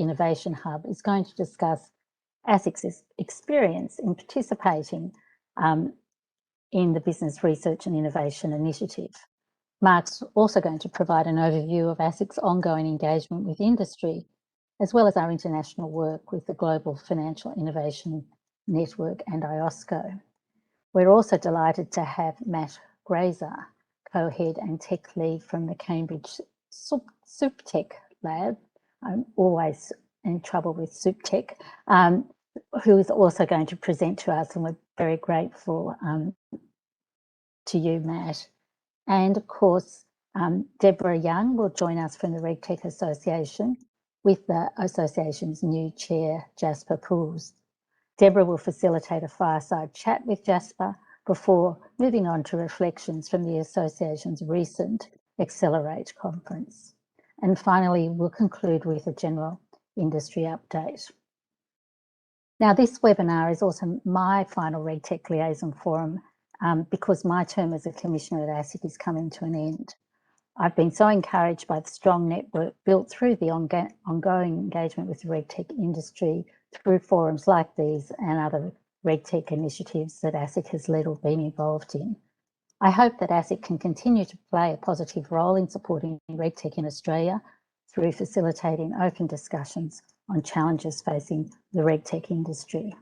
Innovation Hub is going to discuss ASIC's experience in participating in the Business Research and Innovation Initiative. Mark's also going to provide an overview of ASIC's ongoing engagement with industry, as well as our international work with the Global Financial Innovation Network and IOSCO. We're also delighted to have Matt Grazer, co-head and tech lead from the Cambridge SupTech lab. I'm always in trouble with SupTech, who is also going to present to us, and we're very grateful to you, Matt. And of course, Deborah Young will join us from the Regtech Association with the association's new chair, Jasper Poos. Deborah will facilitate a fireside chat with Jasper before moving on to reflections from the association's recent Accelerate conference. And finally, we'll conclude with a general industry update. Now, this webinar is also my final Regtech Liaison Forum because my term as a Commissioner at ASIC is coming to an end. I've been so encouraged by the strong network built through the ongoing engagement with the Regtech industry through forums like these and other Regtech initiatives that ASIC has led or been involved in. I hope that ASIC can continue to play a positive role in supporting Regtech in Australia through facilitating open discussions on challenges facing the Regtech industry.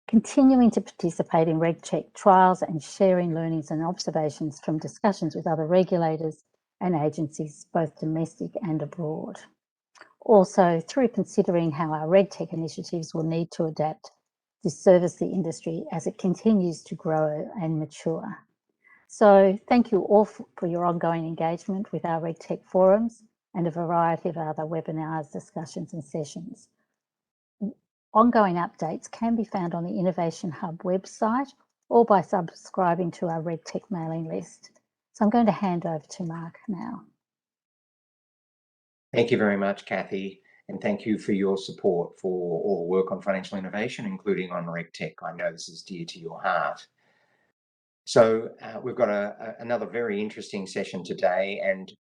Continuing to participate in Regtech trials and sharing learnings and observations from discussions with other regulators and agencies, both domestic and abroad. Also, through considering how our Regtech initiatives will need to adapt to service the industry as it continues to grow and mature. So thank you all for your ongoing engagement with our Regtech forums and a variety of other webinars, discussions and sessions. Ongoing updates can be found on the Innovation Hub website or by subscribing to our Regtech mailing list. So I'm going to hand over to Mark now. Thank you very much, Cathie, and thank you for your support for all the work on financial innovation, including on Regtech. I know this is dear to your heart. So we've got another very interesting session today, and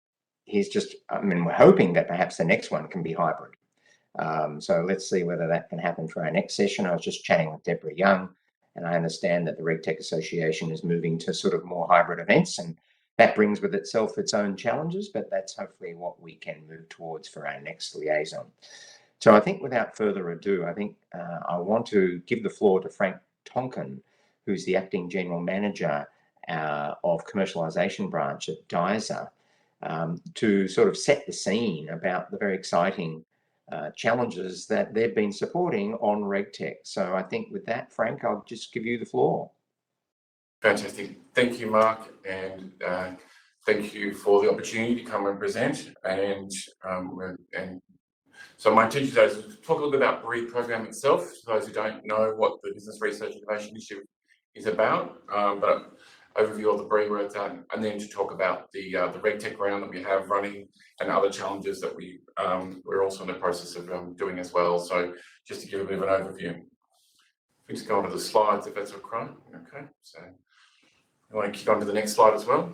we're hoping that perhaps the next one can be hybrid. So let's see whether that can happen for our next session. I was just chatting with Deborah Young, and I understand that the Regtech Association is moving to sort of more hybrid events, and that brings with itself its own challenges, but that's hopefully what we can move towards for our next liaison. So I think without further ado, I want to give the floor to Frank Tonkin, who's the Acting General Manager of Commercialisation Branch at DISA, to sort of set the scene about the very exciting challenges that they've been supporting on Regtech. So I think with that, Frank, I'll just give you the floor. Fantastic. Thank you, Mark, and thank you for the opportunity to come and present. And so my intention today is to talk a little bit about the BRE program itself, for those who don't know what the Business Research Innovation Initiative is about, but overview of the BRE work done, and then to talk about the Regtech round that we have running and other challenges that we're also in the process of doing as well. So just to give a bit of an overview. We just go on to the slides if that's okay. Okay, so I want to kick on to the next slide as well.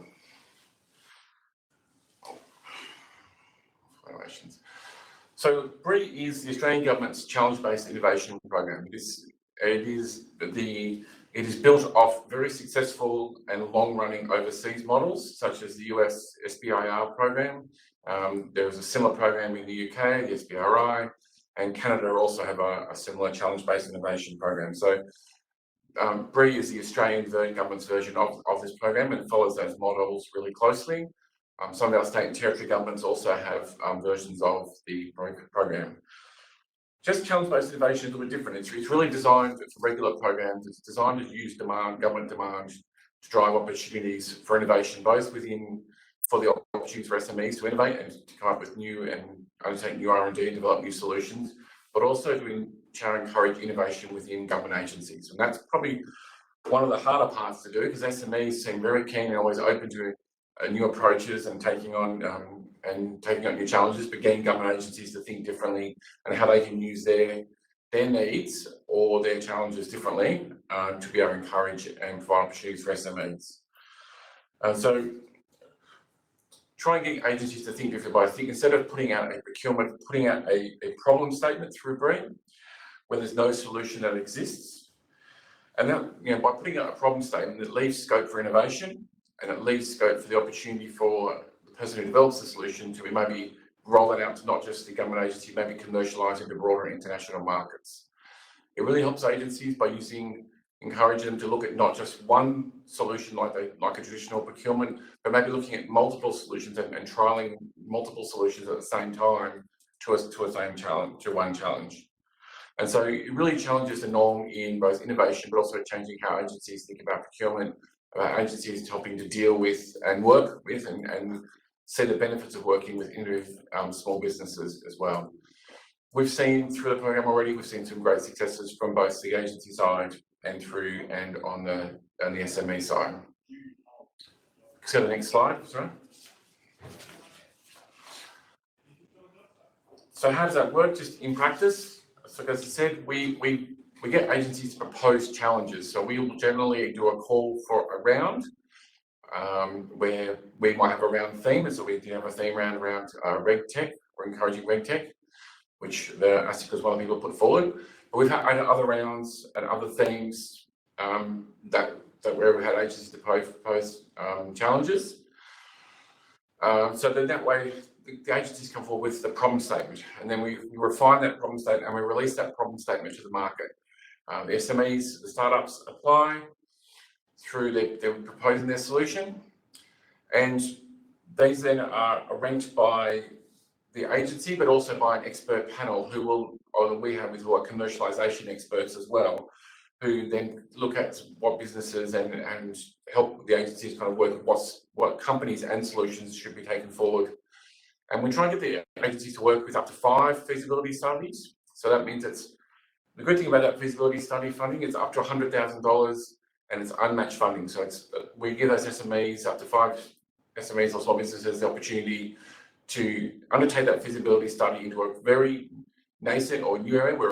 So BRE is the Australian Government's challenge-based innovation program. It is built off very successful and long-running overseas models, such as the US SBIR program. There is a similar program in the UK, the SBRI, and Canada also have a similar challenge-based innovation program. So BRE is the Australian government's version of this program and follows those models really closely. Some of our state and territory governments also have versions of the program. Just challenge-based innovation is a little bit different. It's really designed for regular programs. It's designed to use government demand to drive opportunities for innovation, both for the opportunities for SMEs to innovate and to come up with new and undertake new R&D and develop new solutions, but also to encourage innovation within government agencies. And that's probably one of the harder parts to do, because SMEs seem very keen and always open to new approaches and taking on new challenges, but getting government agencies to think differently and how they can use their needs or their challenges differently to be able to encourage and provide opportunities for SMEs. So try and get agencies to think differently. I think instead of putting out a procurement, putting out a problem statement through BREE, where there's no solution that exists. And that, by putting out a problem statement, it leaves scope for innovation, and it leaves scope for the opportunity for the person who develops the solution to maybe roll it out to not just the government agency, maybe commercialise into broader international markets. It really helps agencies by encouraging them to look at not just one solution like a traditional procurement, but maybe looking at multiple solutions and trialling multiple solutions at the same time to one challenge. And so it really challenges the norm in both innovation, but also changing how agencies think about procurement, about agencies helping to deal with and work with and see the benefits of working with innovative small businesses as well. We've seen through the program already, we've seen some great successes from both the agency side and on the SME side. Let's go to the next slide, sorry. So how does that work just in practice? So as I said, we get agencies to propose challenges. So we will generally do a call for a round where we might have a round theme. So we do have a theme round around Regtech. We're encouraging Regtech, which the ASIC was one of the people put forward. But we've had other rounds and other themes that where we've had agencies to propose challenges. So then that way, the agencies come forward with the problem statement, and then we refine that problem statement and we release that problem statement to the market. The SMEs, the startups apply through they're proposing their solution, and these then are ranked by the agency, but also by an expert panel who are commercialisation experts as well, who then look at what businesses and help the agencies kind of work with what companies and solutions should be taken forward. And we try and get the agencies to work with up to 5 feasibility studies. So that means the good thing about that feasibility study funding, it's up to $100,000 and it's unmatched funding. So we give those SMEs, up to 5 SMEs or small businesses, the opportunity to undertake that feasibility study into a very nascent or new area where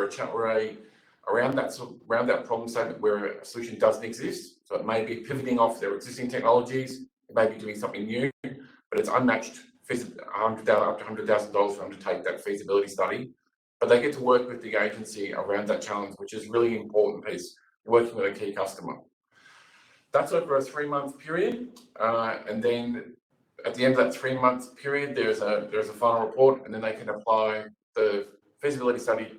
around that problem statement where a solution doesn't exist. So it may be pivoting off their existing technologies, it may be doing something new, but it's unmatched. Up to $100,000 for them to take that feasibility study, but they get to work with the agency around that challenge, which is really important piece, working with a key customer. That's over a 3-month period, and then at the end of that 3-month period, there's a final report, and then they can apply. The feasibility study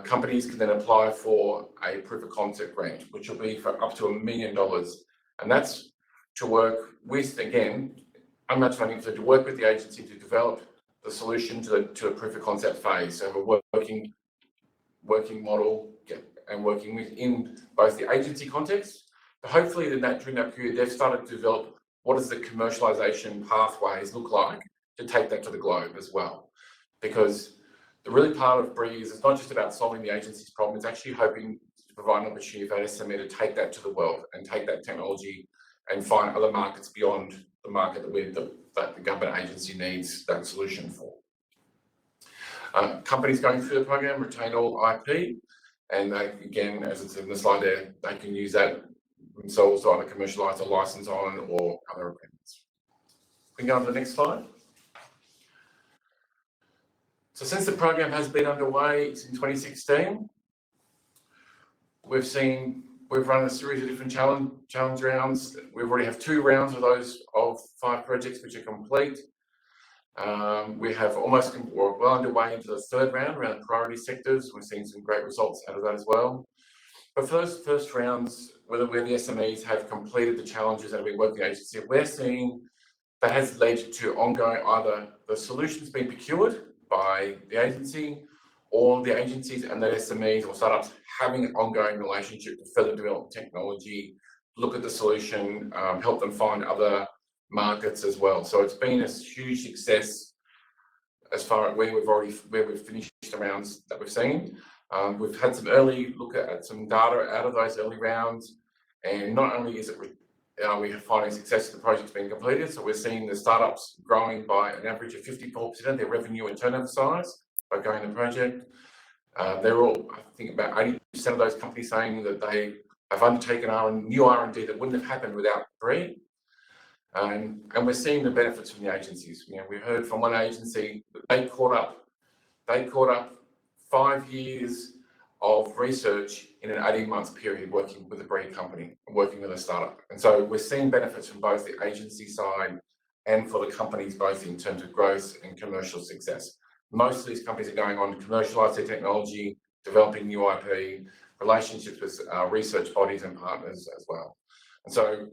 companies can then apply for a proof of concept grant, which will be for up to $1 million, and that's to work with, again, unmatched funding, so to work with the agency to develop the solution to a proof of concept phase. So a working model and working within both the agency context, but hopefully during that period, they've started to develop what does the commercialization pathways look like to take that to the globe as well. Because the really part of BREE is it's not just about solving the agency's problem, it's actually hoping to provide an opportunity for SME to take that to the world and take that technology and find other markets beyond the market that the government agency needs that solution for. Companies going through the program retain all IP, and they, again, as it's in the slide there, they can use that themselves to either commercialise a license on or other agreements. We can go on to the next slide. So since the program has been underway since 2016, we've run a series of different challenge rounds. We already have 2 rounds of those of 5 projects which are complete. We have we're well underway into the 3rd round around priority sectors. We're seeing some great results out of that as well. But for those first rounds, where the SMEs have completed the challenges that we work with the agency, we're seeing that has led to ongoing either the solutions being procured by the agency, or the agencies and the SMEs or startups having an ongoing relationship to further develop technology, look at the solution, help them find other markets as well. So it's been a huge success as far as where we've finished the rounds that we've seen. We've had some early look at some data out of those early rounds, and not only is it we are finding success of the projects being completed, so we're seeing the startups growing by an average of 54% of their revenue and turnover size by going the project. They're all, I think, about 80% of those companies saying that they have undertaken new R&D that wouldn't have happened without BREE. And we're seeing the benefits from the agencies. You know, we heard from one agency that they caught up 5 years of research in an 18-month period working with a breed company, working with a startup. And so we're seeing benefits from both the agency side and for the companies, both in terms of growth and commercial success. Most of these companies are going on to commercialise their technology, developing new IP, relationships with research bodies and partners as well. And so,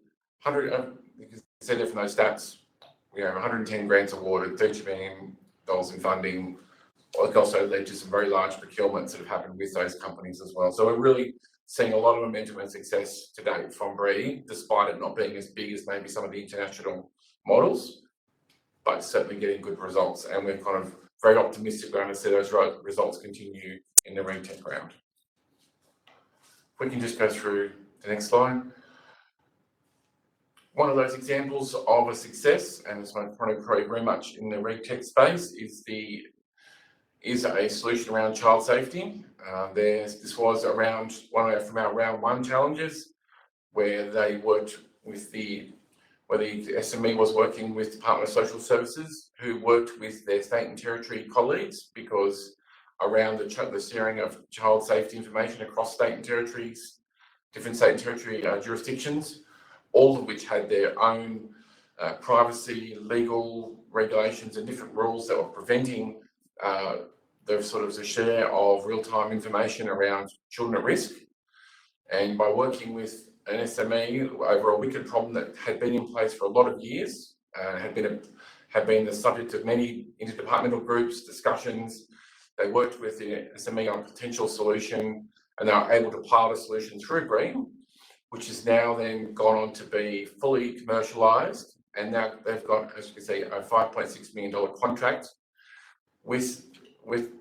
you can see there from those stats, we have 110 grants awarded, $30 million in funding. It also led to some very large procurements that have happened with those companies as well. So we're really seeing a lot of momentum and success to date from BRE, despite it not being as big as maybe some of the international models, but certainly getting good results. And we're kind of very optimistic we're going to see those results continue in the Regtech round. If we can just go through the next slide. One of those examples of a success, and it's probably very much in the Regtech space, is a solution around child safety. This was around from our round one challenges, where they worked with where the SME was working with Department of Social Services, who worked with their state and territory colleagues, because around the sharing of child safety information across state and territories, different state and territory jurisdictions, all of which had their own privacy, legal regulations and different rules that were preventing the share of real-time information around children at risk. And by working with an SME over a wicked problem that had been in place for a lot of years, had been the subject of many interdepartmental groups, discussions, they worked with the SME on a potential solution, and they were able to pilot a solution through BRE, which has now then gone on to be fully commercialised. And now they've got, as you can see, a $5.6 million contract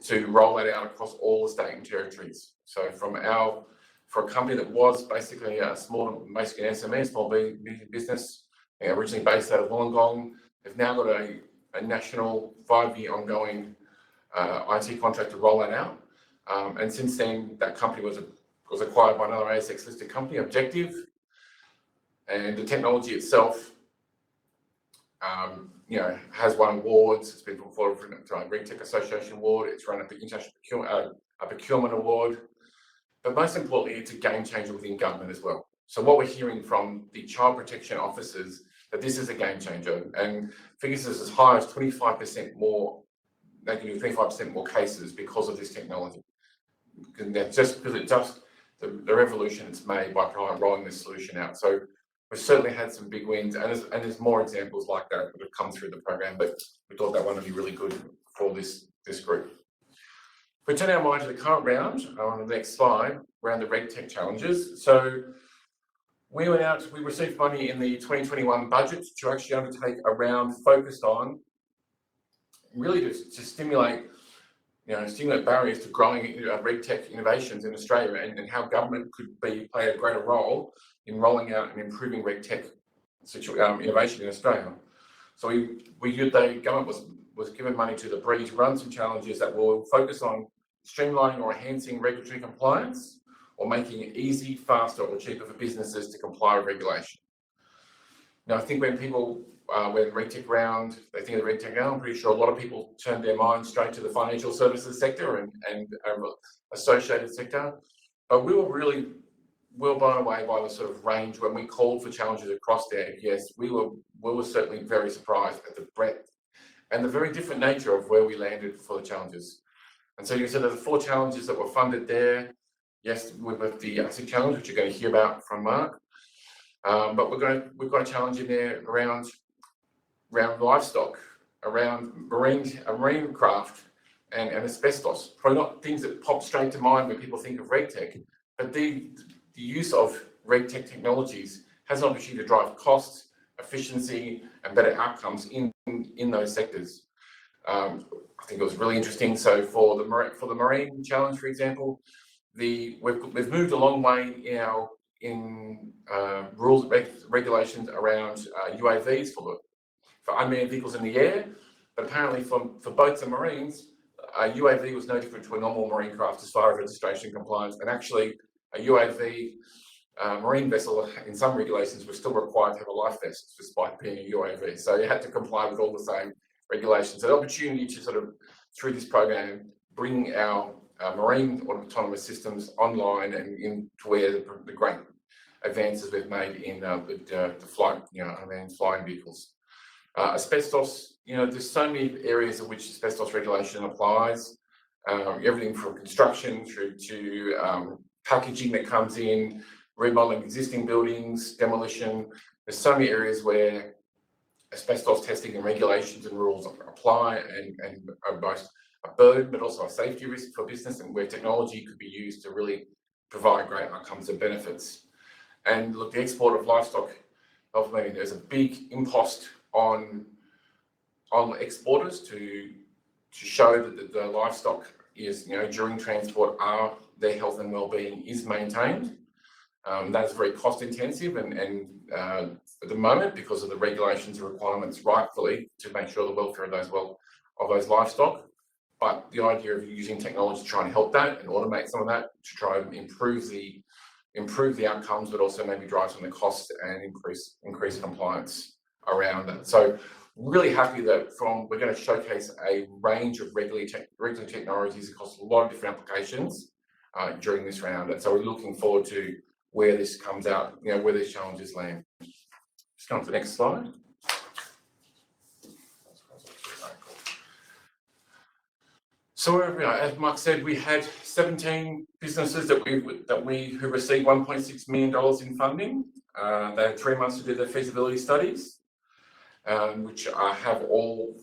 to roll that out across all the state and territories. So for a company that was basically an SME, small business, originally based out of Wollongong, they've now got a national 5-year ongoing IT contract to roll that out. And since then, that company was acquired by another ASX listed company, Objective, and the technology itself, has won awards. It's been put forward for a Regtech Association award. It's run an international procurement award. But most importantly, it's a game changer within government as well. So what we're hearing from the child protection officers, that this is a game changer, and figures as high as 25% more. They can do 25% more cases because of this technology. And that's just because it's just the revolution it's made by rolling this solution out. So we've certainly had some big wins, and there's more examples like that that have come through the program, but we thought that one would be really good for this group. If we turn our mind to the current round, on the next slide, around the Regtech challenges. So we received money in the 2021 budget to actually undertake a round focused on really to stimulate barriers to growing Regtech innovations in Australia, and how government could play a greater role in rolling out and improving Regtech innovation in Australia. So the government was given money to the BRE to run some challenges that will focus on streamlining or enhancing regulatory compliance, or making it easy, faster or cheaper for businesses to comply with regulation. Now, I think when Regtech round, they think of the Regtech round, I'm pretty sure a lot of people turn their mind straight to the financial services sector and associated sector. But we were blown away by the sort of range when we called for challenges across there. Yes, we were certainly very surprised at the breadth and the very different nature of where we landed for the challenges. And so you said there's 4 challenges that were funded there. Yes, we've got the ASIC challenge, which you're going to hear about from Mark. But we've got a challenge in there around livestock, around marine craft, and asbestos. Probably not things that pop straight to mind when people think of Regtech, but the use of Regtech technologies has an opportunity to drive costs, efficiency, and better outcomes in those sectors. I think it was really interesting. So for the marine challenge, for example, we've moved a long way in rules regulations around UAVs for unmanned vehicles in the air, but apparently for boats and marines, a UAV was no different to a normal marine craft as far as registration compliance. And actually, a UAV marine vessel, in some regulations, was still required to have a life vest despite being a UAV. So you had to comply with all the same regulations. So the opportunity to sort of, through this program, bring our marine autonomous systems online and into where the great advances we've made in the flight, flying vehicles. Asbestos, there's so many areas in which asbestos regulation applies. Everything from construction through to packaging that comes in, remodeling existing buildings, demolition. There's so many areas where asbestos testing and regulations and rules apply and are both a burden but also a safety risk for business, and where technology could be used to really provide great outcomes and benefits. And look, the export of livestock, ultimately there's a big impost on exporters to show that the livestock is, during transport, their health and well-being is maintained. That's very cost intensive and at the moment, because of the regulations and requirements, rightfully, to make sure the welfare of those livestock. But the idea of using technology to try and help that and automate some of that to try and improve the outcomes, but also maybe drive some of the costs and increase compliance around that. So really happy that we're going to showcase a range of regulatory technologies across a lot of different applications during this round. And so we're looking forward to where this comes out, where these challenges land. Just go on to the next slide. So, as Mark said, we had 17 businesses who received $1.6 million in funding. They had 3 months to do their feasibility studies, which have all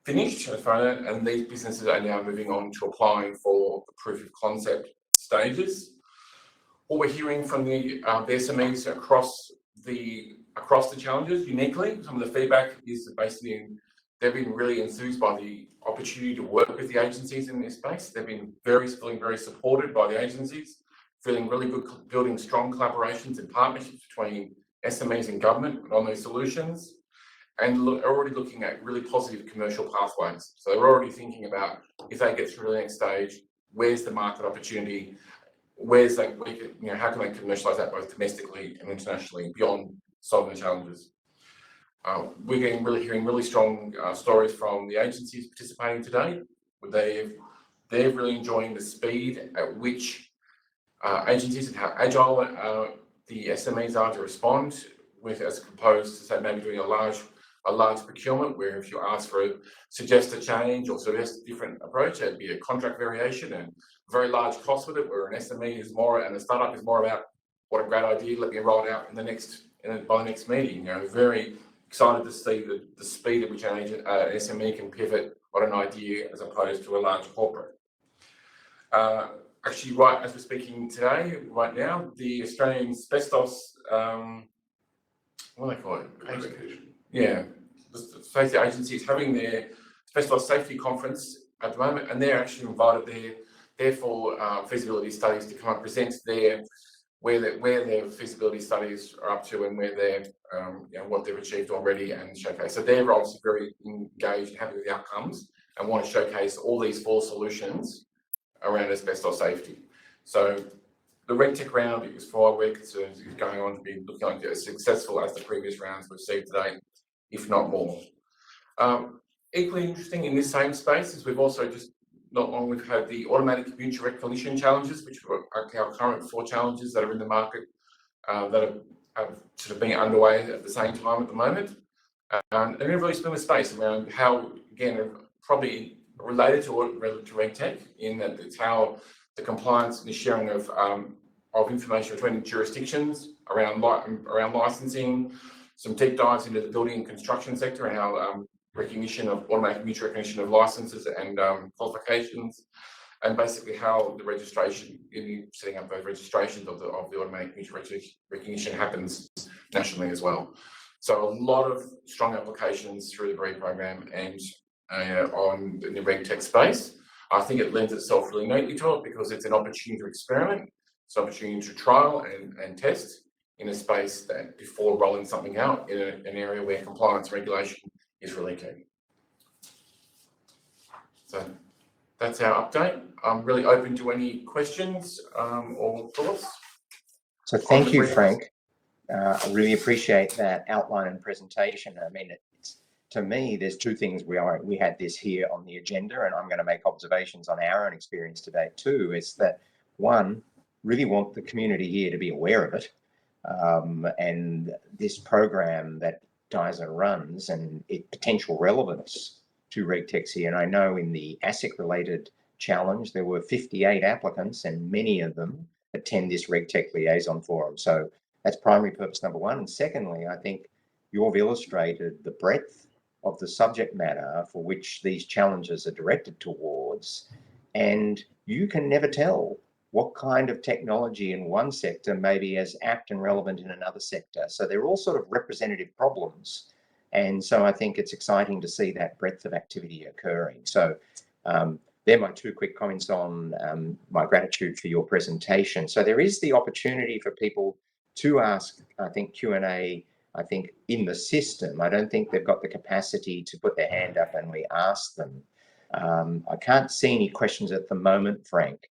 finished, and these businesses are now moving on to applying for the proof of concept stages. What we're hearing from the SMEs across the challenges, uniquely, some of the feedback is that basically they've been really enthused by the opportunity to work with the agencies in this space. They've been feeling very supported by the agencies, feeling really good, building strong collaborations and partnerships between SMEs and government on those solutions, and already looking at really positive commercial pathways. So they're already thinking about, if they get through the next stage, where's the market opportunity? How can they commercialise that both domestically and internationally beyond solving the challenges? We're hearing really strong stories from the agencies participating today. They're really enjoying the speed at which agencies and how agile the SMEs are to respond, as opposed to, say, maybe doing a large procurement where if you suggest a change or suggest a different approach, it'd be a contract variation and very large cost with it, where an SME is more and a startup is more about, what a great idea, let me roll it out by the next meeting. Very excited to see the speed at which an SME can pivot on an idea as opposed to a large corporate. Actually, right as we're speaking today, right now, the Australian Asbestos, what do they call it? Yeah, the safety agency is having their asbestos safety conference at the moment, and they're actually invited there for feasibility studies to come and present where their feasibility studies are up to and where they're what they've achieved already and showcase. So they're obviously very engaged and happy with the outcomes and want to showcase all these 4 solutions around asbestos safety. So the Regtech round, as far as we're concerned, is going on to be looking like as successful as the previous rounds we've seen today, if not more. Equally interesting in this same space is we've also we've had the automatic mutual recognition challenges, which are our current 4 challenges that are in the market that have sort of been underway at the same time at the moment. And in a really similar space around how, again, probably related to Regtech, in that it's how the compliance and the sharing of information between jurisdictions around licensing, some deep dives into the building and construction sector and how automatic mutual recognition of licenses and qualifications, and basically how the registration, setting up those registrations of the automatic mutual recognition happens nationally as well. So a lot of strong applications through the BREE program and in the Regtech space. I think it lends itself really neatly to it because it's an opportunity to experiment, it's an opportunity to trial and test in a space that before rolling something out in an area where compliance regulation is really key. So that's our update. I'm really open to any questions or thoughts. So thank you, Frank. I really appreciate that outline and presentation. I mean, to me, there's two things we had this here on the agenda, and I'm going to make observations on our own experience today too. Is that one, really want the community here to be aware of it, and this program that DISA runs and its potential relevance to RegTechs here. And I know in the ASIC related challenge there were 58 applicants, and many of them attend this RegTech Liaison Forum. So that's primary purpose number one. And secondly, I think you've illustrated the breadth of the subject matter for which these challenges are directed towards. And you can never tell what kind of technology in one sector may be as apt and relevant in another sector. So they're all sort of representative problems. And so I think it's exciting to see that breadth of activity occurring. So they're my two quick comments on my gratitude for your presentation. So there is the opportunity for people to ask, I think, Q&A, I think, in the system. I don't think they've got the capacity to put their hand up and we ask them. I can't see any questions at the moment, Frank.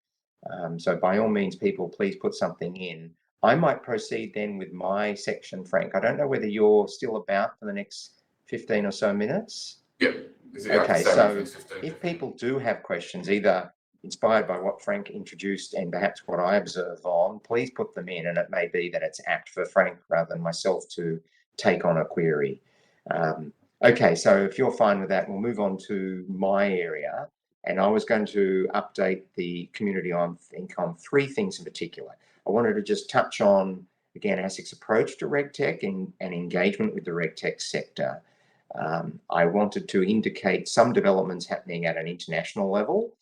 So by all means, people, please put something in. I might proceed then with my section, Frank. I don't know whether you're still about for the next 15 or so minutes. Yep. Okay, so if people do have questions, either inspired by what Frank introduced and perhaps what I observe on, please put them in, and it may be that it's apt for Frank rather than myself to take on a query. Okay, so if you're fine with that, we'll move on to my area. And I was going to update the community on three things in particular. I wanted to just touch on, again, ASIC's approach to RegTech and engagement with the RegTech sector. I wanted to indicate some developments happening at an international level,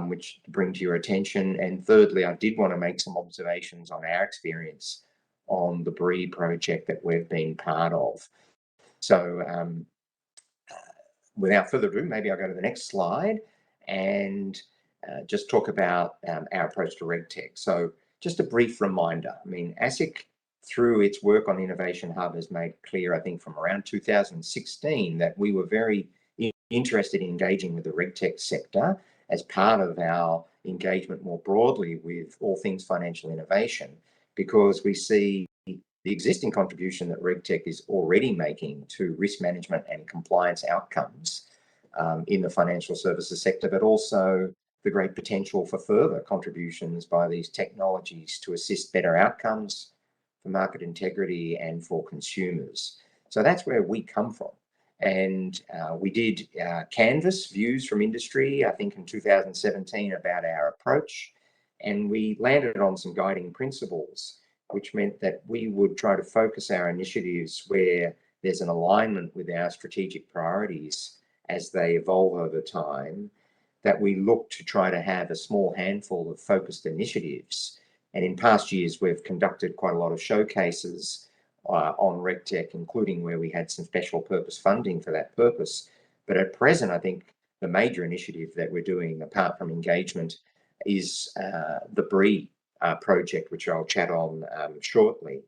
which to bring to your attention. And thirdly, I did want to make some observations on our experience on the BRE project that we've been part of. So without further ado, maybe I'll go to the next slide and just talk about our approach to RegTech. So just a brief reminder, I mean, ASIC, through its work on Innovation Hub, has made clear, I think, from around 2016 that we were very interested in engaging with the RegTech sector as part of our engagement more broadly with all things financial innovation, because we see the existing contribution that RegTech is already making to risk management and compliance outcomes in the financial services sector, but also the great potential for further contributions by these technologies to assist better outcomes for market integrity and for consumers. So that's where we come from. And we did canvass views from industry, I think in 2017, about our approach. And we landed on some guiding principles, which meant that we would try to focus our initiatives where there's an alignment with our strategic priorities as they evolve over time, that we look to try to have a small handful of focused initiatives. And in past years, we've conducted quite a lot of showcases on RegTech, including where we had some special purpose funding for that purpose. But at present, I think the major initiative that we're doing, apart from engagement, is the BRE project, which I'll chat on shortly.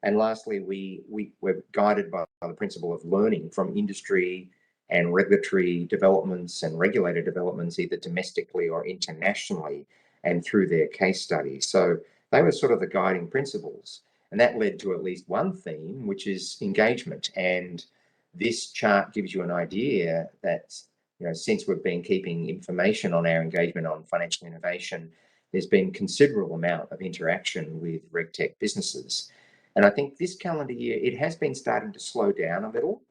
And lastly, we're guided by the principle of learning from industry and regulatory developments and regulator developments, either domestically or internationally, and through their case studies. So they were sort of the guiding principles. And that led to at least one theme, which is engagement. And this chart gives you an idea that, you know, since we've been keeping information on our engagement on financial innovation, there's been considerable amount of interaction with RegTech businesses. And I think this calendar year, it has been starting to slow down a little.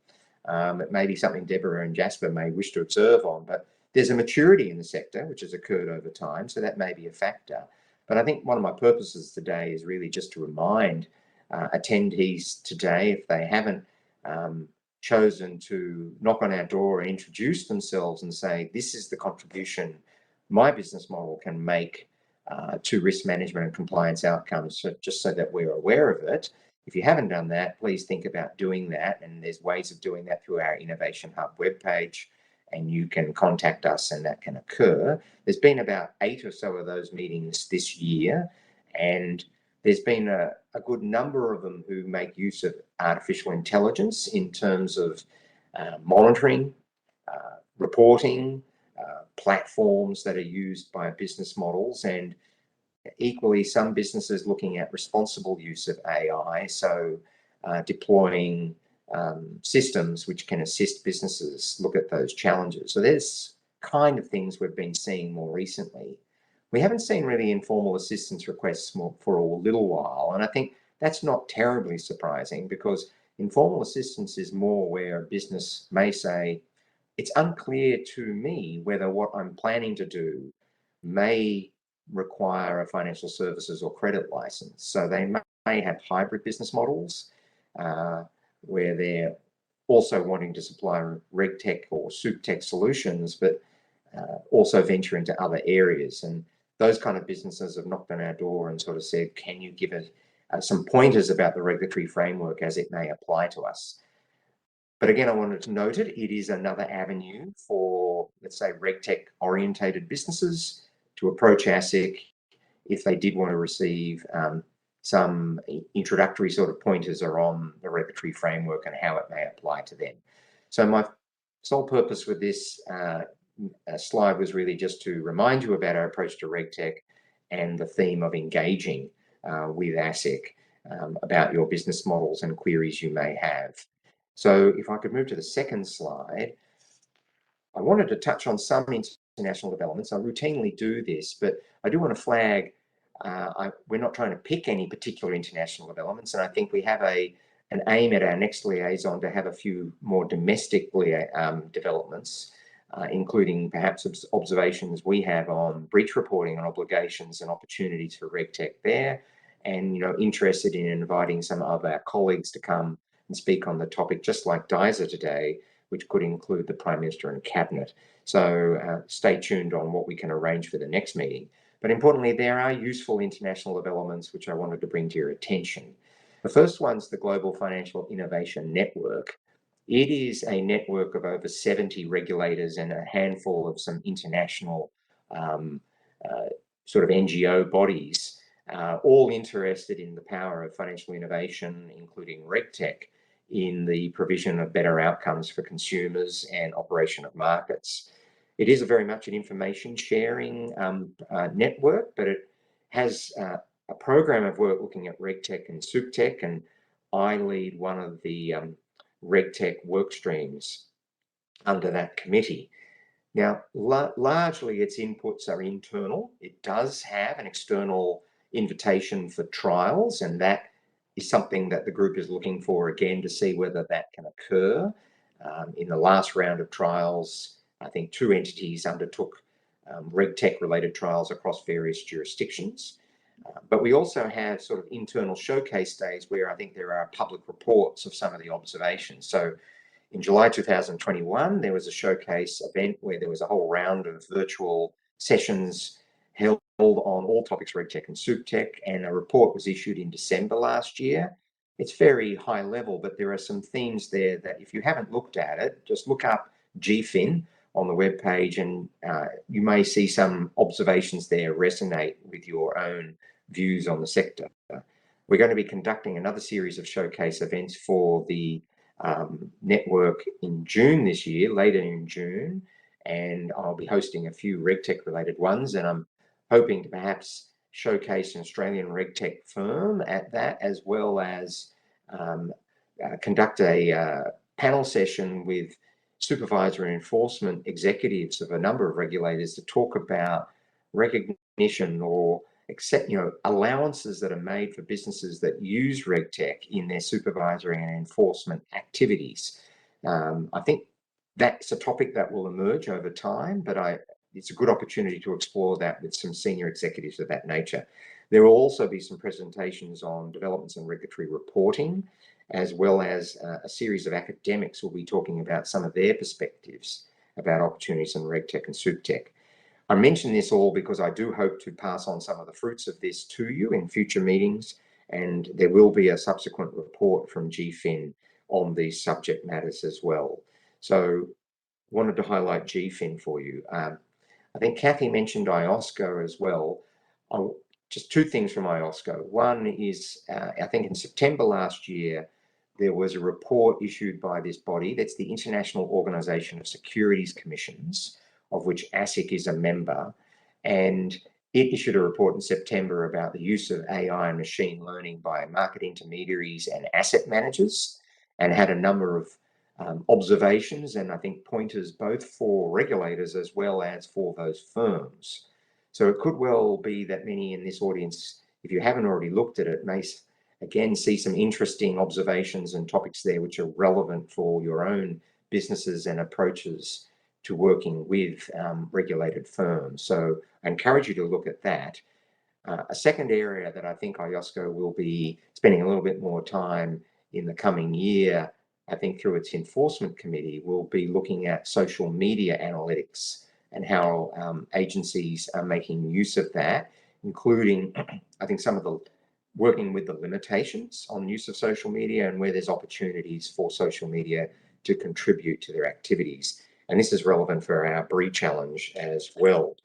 It may be something Deborah and Jasper may wish to observe on, but there's a maturity in the sector, which has occurred over time, so that may be a factor. But I think one of my purposes today is really just to remind attendees today, if they haven't chosen to knock on our door and introduce themselves and say, this is the contribution my business model can make to risk management and compliance outcomes, so just so that we're aware of it. If you haven't done that, please think about doing that. And there's ways of doing that through our Innovation Hub webpage, and you can contact us and that can occur. There's been about 8 or so of those meetings this year, and there's been a good number of them who make use of artificial intelligence in terms of monitoring, reporting, platforms that are used by business models. And equally some businesses looking at responsible use of AI, so deploying systems which can assist businesses look at those challenges. So there's kind of things we've been seeing more recently. We haven't seen really informal assistance requests for a little while, and I think that's not terribly surprising, because informal assistance is more where a business may say, it's unclear to me whether what I'm planning to do may require a financial services or credit license. So they may have hybrid business models where they're also wanting to supply RegTech or SupTech solutions, but also venture into other areas. And those kind of businesses have knocked on our door and sort of said, can you give us some pointers about the regulatory framework as it may apply to us? But again, I wanted to note it is another avenue for, let's say, RegTech orientated businesses to approach ASIC if they did want to receive some introductory sort of pointers around the regulatory framework and how it may apply to them. So my sole purpose with this slide was really just to remind you about our approach to RegTech and the theme of engaging with ASIC about your business models and queries you may have. So if I could move to the second slide, I wanted to touch on some international developments. I routinely do this, but I do want to flag we're not trying to pick any particular international developments, and I think we have an aim at our next liaison to have a few more domestic developments, including perhaps observations we have on breach reporting and obligations and opportunities for RegTech there, and interested in inviting some of our colleagues to come and speak on the topic, just like DISA today, which could include the Prime Minister and Cabinet. So stay tuned on what we can arrange for the next meeting. But importantly, there are useful international developments which I wanted to bring to your attention. The first one's the Global Financial Innovation Network. It is a network of over 70 regulators and a handful of some international sort of NGO bodies, all interested in the power of financial innovation, including RegTech, in the provision of better outcomes for consumers and operation of markets. It is very much an information sharing network, but it has a program of work looking at RegTech and SupTech, and I lead one of the RegTech work streams under that committee. Now, largely its inputs are internal. It does have an external invitation for trials, and that is something that the group is looking for again to see whether that can occur. In the last round of trials, I think 2 entities undertook RegTech related trials across various jurisdictions. But we also have sort of internal showcase days where I think there are public reports of some of the observations. So in July 2021, there was a showcase event where there was a whole round of virtual sessions held on all topics RegTech and SupTech, and a report was issued in December last year. It's very high level, but there are some themes there that if you haven't looked at it, just look up GFIN on the webpage and you may see some observations there resonate with your own views on the sector. We're going to be conducting another series of showcase events for the network in June this year, later in June, and I'll be hosting a few RegTech related ones, and I'm hoping to perhaps showcase an Australian RegTech firm at that, as well as conduct a panel session with supervisor and enforcement executives of a number of regulators to talk about recognition or allowances that are made for businesses that use RegTech in their supervisory and enforcement activities. I think that's a topic that will emerge over time, but it's a good opportunity to explore that with some senior executives of that nature. There will also be some presentations on developments in regulatory reporting, as well as a series of academics who will be talking about some of their perspectives about opportunities in RegTech and SupTech. I mention this all because I do hope to pass on some of the fruits of this to you in future meetings, and there will be a subsequent report from GFIN on these subject matters as well. So wanted to highlight GFIN for you. I think Cathie mentioned IOSCO as well. Just 2 things from IOSCO. One is, I think in September last year, there was a report issued by this body, that's the International Organization of Securities Commissions, of which ASIC is a member, and It issued a report in September about the use of AI and machine learning by market intermediaries and asset managers, and had a number of observations and I think pointers both for regulators as well as for those firms. So it could well be that many in this audience, if you haven't already looked at it, may again see some interesting observations and topics there which are relevant for your own businesses and approaches to working with regulated firms. So I encourage you to look at that. A second area that I think IOSCO will be spending a little bit more time in the coming year, I think through its enforcement committee, will be looking at social media analytics and how agencies are making use of that, including, I think, some of the working with the limitations on use of social media and where there's opportunities for social media to contribute to their activities. And this is relevant for our BRE challenge as well.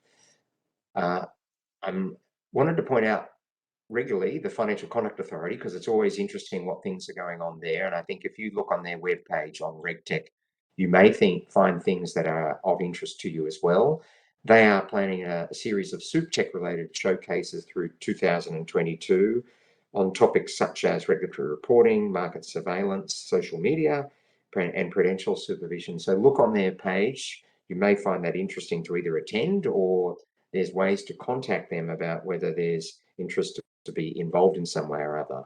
I wanted to point out regularly the Financial Conduct Authority, because it's always interesting what things are going on there. And I think if you look on their webpage on Regtech, you may find things that are of interest to you as well. They are planning a series of SupTech related showcases through 2022 on topics such as regulatory reporting, market surveillance, social media, and prudential supervision. So look on their page. You may find that interesting to either attend, or there's ways to contact them about whether there's interest to be involved in some way or other.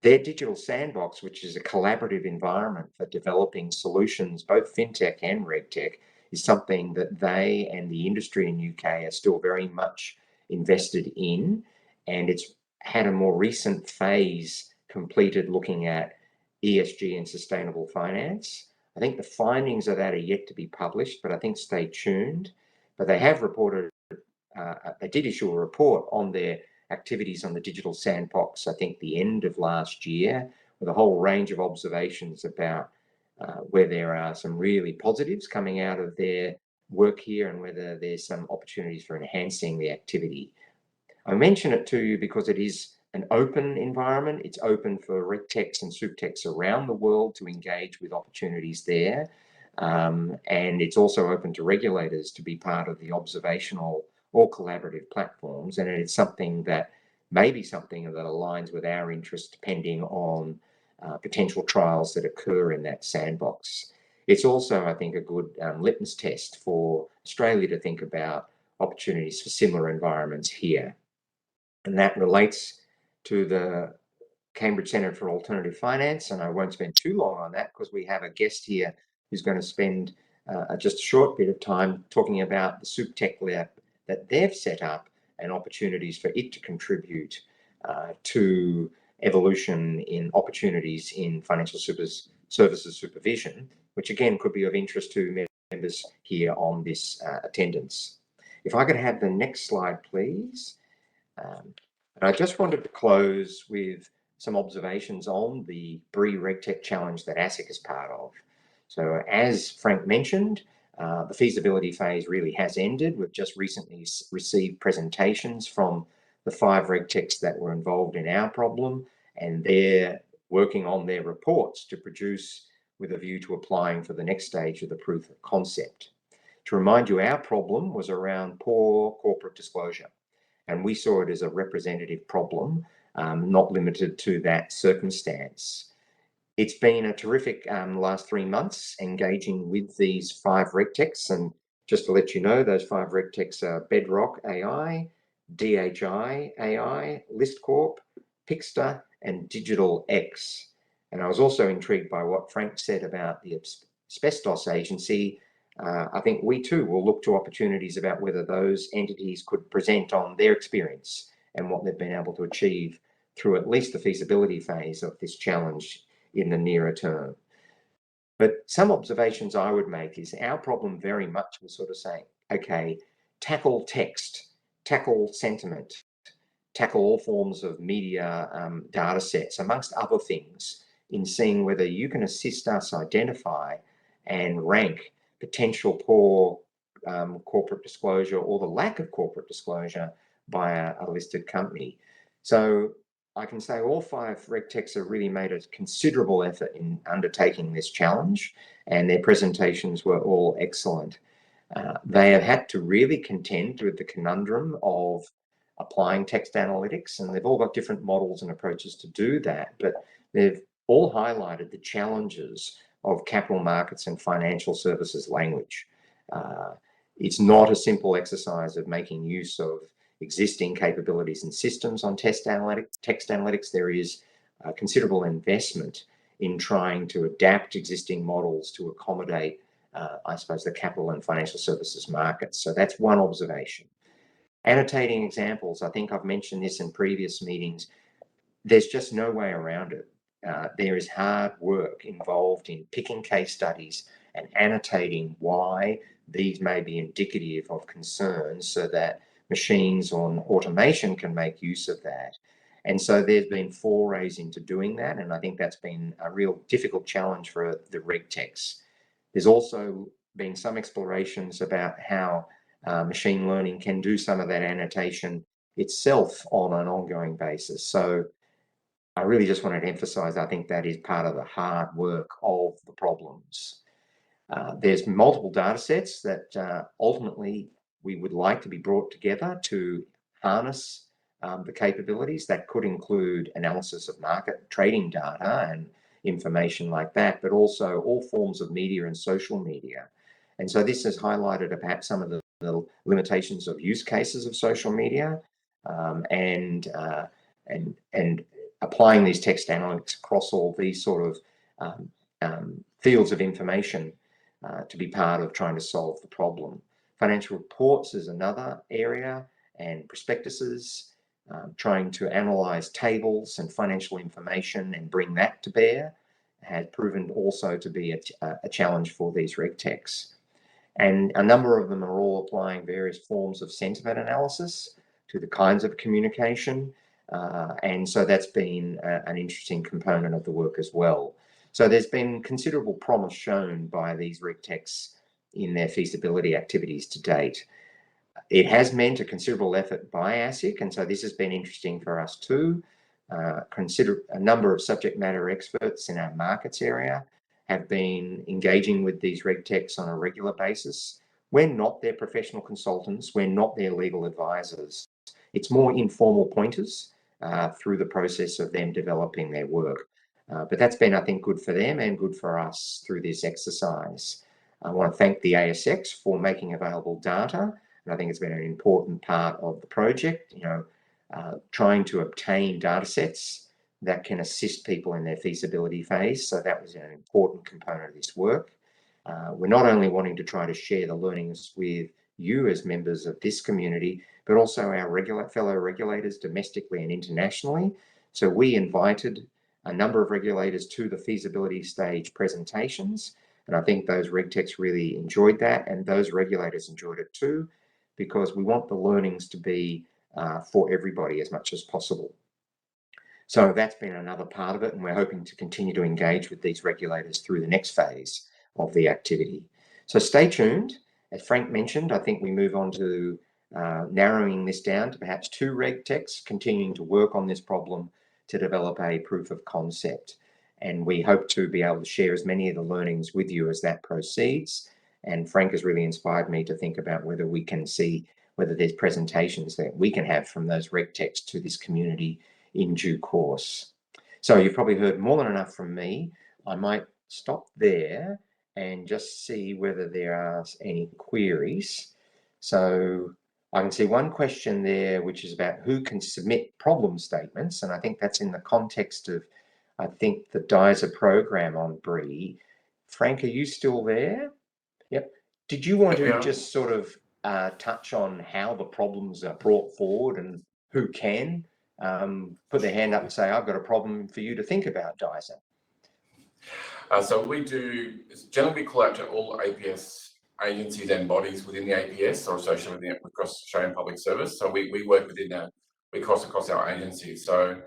Their digital sandbox, which is a collaborative environment for developing solutions, both fintech and regtech, is something that they and the industry in UK are still very much invested in. And it's had a more recent phase completed looking at ESG and sustainable finance. I think the findings of that are yet to be published, but I think stay tuned. But they have reported, they did issue a report on their activities on the digital sandbox, I think the end of last year, with a whole range of observations about where there are some really positives coming out of their work here and whether there's some opportunities for enhancing the activity. I mention it to you because it is an open environment. It's open for regtechs and SupTechs around the world to engage with opportunities there. And it's also open to regulators to be part of the observational or collaborative platforms. And it's something that may be something that aligns with our interest depending on potential trials that occur in that sandbox. It's also, I think, a good litmus test for Australia to think about opportunities for similar environments here. And that relates to the Cambridge Centre for Alternative Finance, and I won't spend too long on that because we have a guest here who's going to spend just a short bit of time talking about the SupTech lab that they've set up and opportunities for it to contribute to evolution in opportunities in financial services supervision, which again could be of interest to members here on this attendance. If I could have the next slide, please. And I just wanted to close with some observations on the BRE Regtech Challenge that ASIC is part of. So as Frank mentioned, the feasibility phase really has ended. We've just recently received presentations from the 5 regtechs that were involved in our problem, and they're working on their reports to produce with a view to applying for the next stage of the proof of concept. To remind you, our problem was around poor corporate disclosure, and we saw it as a representative problem, not limited to that circumstance. It's been a terrific last 3 months engaging with these 5 regtechs, and just to let you know, those 5 regtechs are Bedrock AI, DHI AI, ListCorp, Pixter, and Digital X. And I was also intrigued by what Frank said about the Asbestos Agency. I think we too will look to opportunities about whether those entities could present on their experience and what they've been able to achieve through at least the feasibility phase of this challenge in the nearer term. But some observations I would make is our problem very much was sort of saying, okay, tackle text, tackle sentiment, tackle all forms of media data sets, amongst other things, in seeing whether you can assist us identify and rank potential poor corporate disclosure or the lack of corporate disclosure by a listed company. So I can say all 5 regtechs have really made a considerable effort in undertaking this challenge, and their presentations were all excellent. They have had to really contend with the conundrum of applying text analytics, and they've all got different models and approaches to do that, but they've all highlighted the challenges of capital markets and financial services language. It's not a simple exercise of making use of existing capabilities and systems on text analytics. There is considerable investment in trying to adapt existing models to accommodate, I suppose, the capital and financial services markets. So that's one observation. Annotating examples, I think I've mentioned this in previous meetings, there's just no way around it. There is hard work involved in picking case studies and annotating why these may be indicative of concerns so that machines or automation can make use of that. And so there's been forays into doing that, and I think that's been a real difficult challenge for the Regtechs. There's also been some explorations about how machine learning can do some of that annotation itself on an ongoing basis. So I really just wanted to emphasize, I think that is part of the hard work of the problems. There's multiple data sets that ultimately we would like to be brought together to harness the capabilities. That could include analysis of market trading data and information like that, but also all forms of media and social media. And so this has highlighted perhaps some of the limitations of use cases of social media, and applying these text analytics across all these sort of fields of information to be part of trying to solve the problem. Financial reports is another area, and prospectuses, trying to analyse tables and financial information and bring that to bear has proven also to be a challenge for these Regtechs. And a number of them are all applying various forms of sentiment analysis to the kinds of communication. And so that's been an interesting component of the work as well. So there's been considerable promise shown by these Regtechs in their feasibility activities to date. It has meant a considerable effort by ASIC, and so this has been interesting for us too. Consider a number of subject matter experts in our markets area have been engaging with these Regtechs on a regular basis. We're not their professional consultants, we're not their legal advisors. It's more informal pointers through the process of them developing their work. But that's been, I think, good for them and good for us through this exercise. I want to thank the ASX for making available data, and I think it's been an important part of the project, trying to obtain data sets that can assist people in their feasibility phase. So that was an important component of this work. We're not only wanting to try to share the learnings with you as members of this community, but also our fellow regulators domestically and internationally. So we invited a number of regulators to the feasibility stage presentations, and I think those Regtechs really enjoyed that, and those regulators enjoyed it too, because we want the learnings to be for everybody as much as possible. So that's been another part of it, and we're hoping to continue to engage with these regulators through the next phase of the activity. So stay tuned. As Frank mentioned, I think we move on to narrowing this down to perhaps 2 Regtechs continuing to work on this problem to develop a proof of concept. And we hope to be able to share as many of the learnings with you as that proceeds. And Frank has really inspired me to think about whether we can see whether there's presentations that we can have from those Regtechs to this community in due course. So you've probably heard more than enough from me. I might stop there and just see whether there are any queries. So I can see one question there, which is about who can submit problem statements. And I think that's in the context of, I think, the DISA program on BRE. Frank, are you still there? Yep. Did you want to just sort of touch on how the problems are brought forward and who can put their hand up and say, I've got a problem for you to think about, DISA? So we do, generally we call out to all APS agencies and bodies within the APS or associated with the across Australian Public Service. So we work within that, we cross across our agencies. So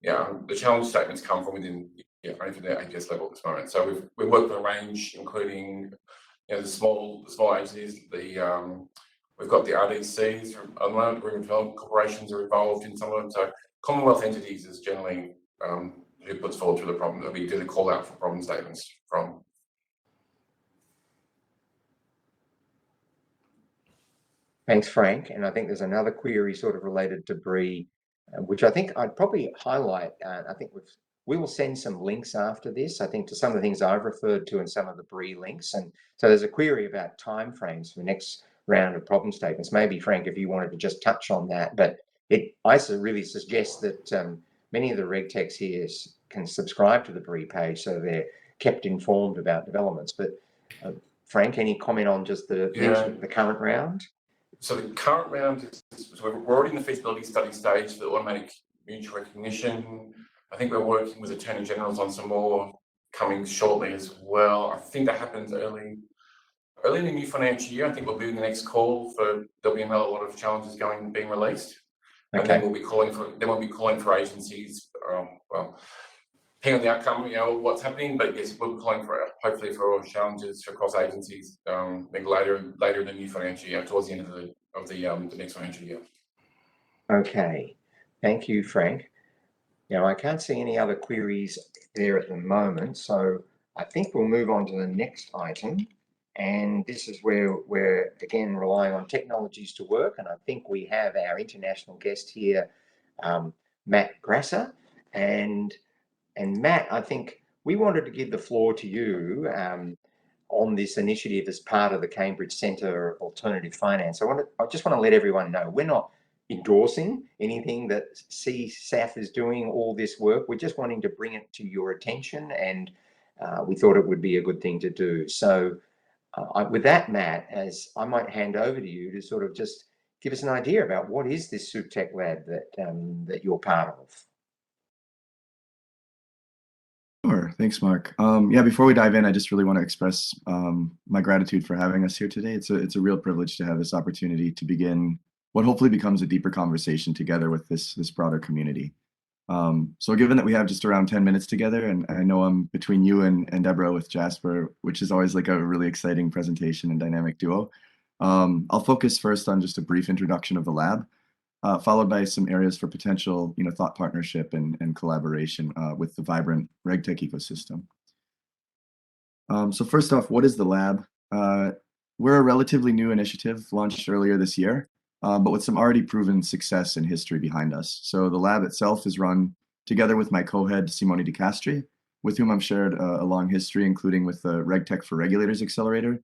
yeah, the challenge statements come from within, only from the APS level at this moment. So we work with a range, including the small agencies, we've got the RDCs, corporations are involved in some of them. So Commonwealth entities is generally who puts forward to the problem that we do the call out for problem statements from. Thanks, Frank. And I think there's another query sort of related to BRE, which I think I'd probably highlight. I think we will send some links after this, I think, to some of the things I've referred to and some of the BRE links. And so there's a query about timeframes for the next round of problem statements. Maybe, Frank, if you wanted to just touch on that. But I really suggest that many of the RegTechs here can subscribe to the BRE page so they're kept informed about developments. But Frank, any comment on just the current round? So the current round is, so we're already in the feasibility study stage for the automatic mutual recognition. I think we're working with Attorney Generals on some more coming shortly as well. I think that happens early in the new financial year. I think we'll be in the next call there'll be a lot of challenges being released. Okay. And then we'll be calling for agencies, well, depending on the outcome, what's happening, but yes, we'll be calling hopefully for challenges across agencies, maybe later in the new financial year, towards the end of the next financial year. Okay, thank you, Frank. Now, I can't see any other queries there at the moment, so I think we'll move on to the next item. And this is where we're, again, relying on technologies to work. And I think we have our international guest here, Matt Grasser. And Matt, I think we wanted to give the floor to you on this initiative as part of the Cambridge Centre of Alternative Finance. I just want to let everyone know we're not endorsing anything that CSAF is doing, all this work. We're just wanting to bring it to your attention, and we thought it would be a good thing to do. So with that, Matt, as I might hand over to you to sort of just give us an idea about what is this SupTech lab that you're part of. Sure. Thanks, Mark. Yeah, before we dive in, I just really want to express my gratitude for having us here today. It's a real privilege to have this opportunity to begin what hopefully becomes a deeper conversation together with this broader community. So given that we have just around 10 minutes together, and I know I'm between you and Deborah with Jasper, which is always like a really exciting presentation and dynamic duo, I'll focus first on just a brief introduction of the lab, followed by some areas for potential thought partnership and collaboration with the vibrant RegTech ecosystem. So first off, what is the lab? We're a relatively new initiative launched earlier this year, but with some already proven success and history behind us. So the lab itself is run together with my co-head, Simone Di Castri, with whom I've shared a long history, including with the RegTech for Regulators Accelerator,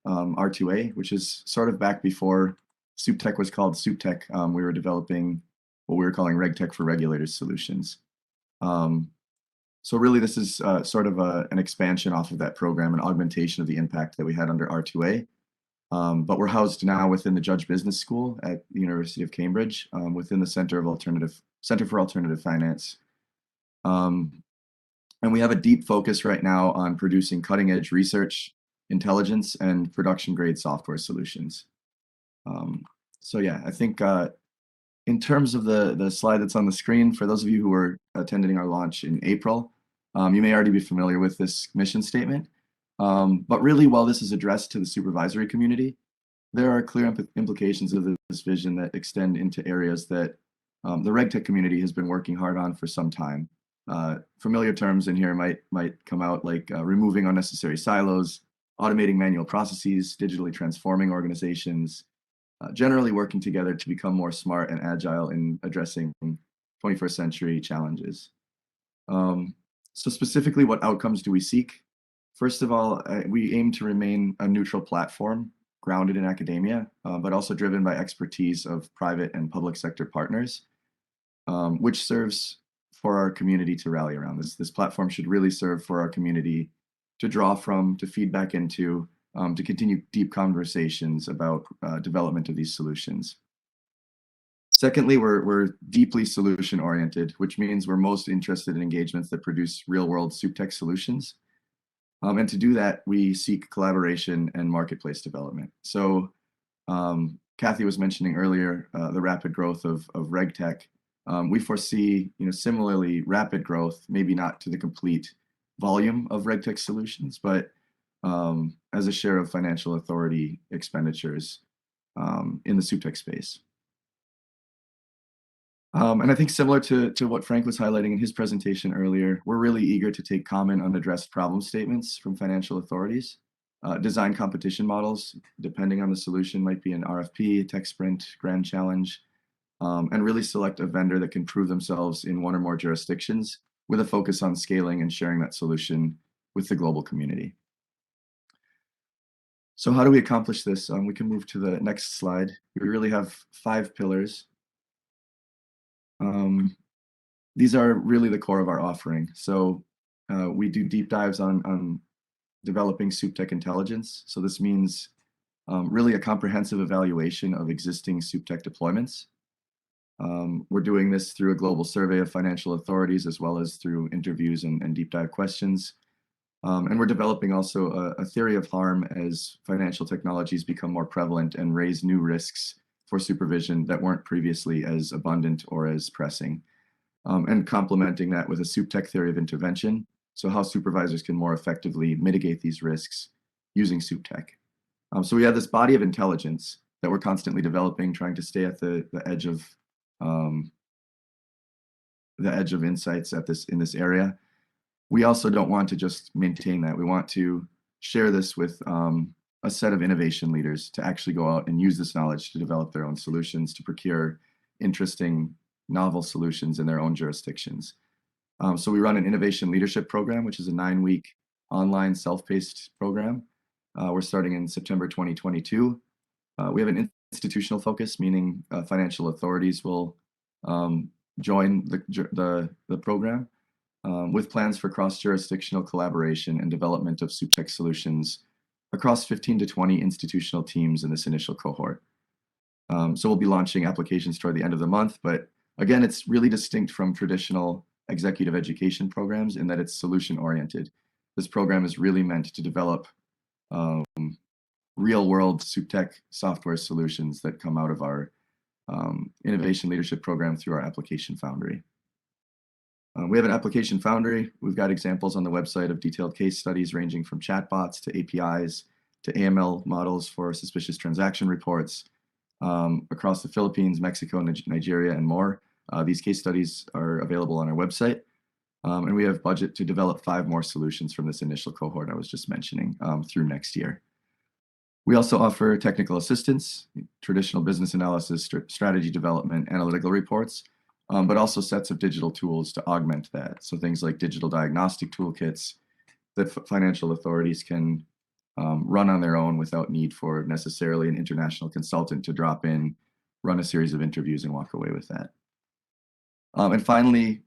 R2A, which is sort of back before SupTech was called SupTech. We were developing what we were calling RegTech for Regulators solutions. So really, this is sort of an expansion off of that program, an augmentation of the impact that we had under R2A. But we're housed now within the Judge Business School at the University of Cambridge, within the Center for Alternative Finance. And we have a deep focus right now on producing cutting-edge research, intelligence, and production-grade software solutions. So yeah, I think in terms of the slide that's on the screen, for those of you who were attending our launch in April, you may already be familiar with this mission statement. But really, while this is addressed to the supervisory community, there are clear implications of this vision that extend into areas that the RegTech community has been working hard on for some time. Familiar terms in here might come out like removing unnecessary silos, automating manual processes, digitally transforming organizations, generally working together to become more smart and agile in addressing 21st century challenges. So specifically, what outcomes do we seek? First of all, we aim to remain a neutral platform grounded in academia, but also driven by expertise of private and public sector partners, which serves for our community to rally around. This platform should really serve for our community to draw from, to feed back into, to continue deep conversations about development of these solutions. Secondly, we're deeply solution-oriented, which means we're most interested in engagements that produce real-world SupTech solutions. And to do that, we seek collaboration and marketplace development. So Cathie was mentioning earlier the rapid growth of RegTech. We foresee, similarly rapid growth, maybe not to the complete volume of RegTech solutions, but as a share of financial authority expenditures in the SupTech space. And I think similar to what Frank was highlighting in his presentation earlier, we're really eager to take common unaddressed problem statements from financial authorities design competition models, depending on the solution, might be an RFP, tech sprint, grand challenge, and really select a vendor that can prove themselves in one or more jurisdictions with a focus on scaling and sharing that solution with the global community. So how do we accomplish this? We can move to the next slide. We really have 5 pillars. These are really the core of our offering. So we do deep dives on developing SupTech intelligence. So this means really a comprehensive evaluation of existing SupTech deployments. We're doing this through a global survey of financial authorities, as well as through interviews and deep dive questions. And we're developing also a theory of harm as financial technologies become more prevalent and raise new risks for supervision that weren't previously as abundant or as pressing. And complementing that with a SupTech theory of intervention, so how supervisors can more effectively mitigate these risks using SupTech. So we have this body of intelligence that we're constantly developing, trying to stay at the edge of insights in this area. We also don't want to just maintain that. We want to share this with a set of innovation leaders to actually go out and use this knowledge to develop their own solutions, to procure interesting, novel solutions in their own jurisdictions. So we run an innovation leadership program, which is a 9-week online self-paced program. We're starting in September 2022. We have an institutional focus, meaning financial authorities will join the program with plans for cross-jurisdictional collaboration and development of SupTech solutions across 15 to 20 institutional teams in this initial cohort. So we'll be launching applications toward the end of the month, but again, it's really distinct from traditional executive education programs in that it's solution-oriented. This program is really meant to develop real-world SupTech software solutions that come out of our innovation leadership program through our application foundry. We have an application foundry. We've got examples on the website of detailed case studies ranging from chatbots to APIs to AML models for suspicious transaction reports across the Philippines, Mexico, Nigeria, and more. These case studies are available on our website. And we have budget to develop 5 more solutions from this initial cohort I was just mentioning through next year. We also offer technical assistance, traditional business analysis, strategy development, analytical reports, but also sets of digital tools to augment that. So things like digital diagnostic toolkits that financial authorities can run on their own without need for necessarily an international consultant to drop in, run a series of interviews, and walk away with that. And finally,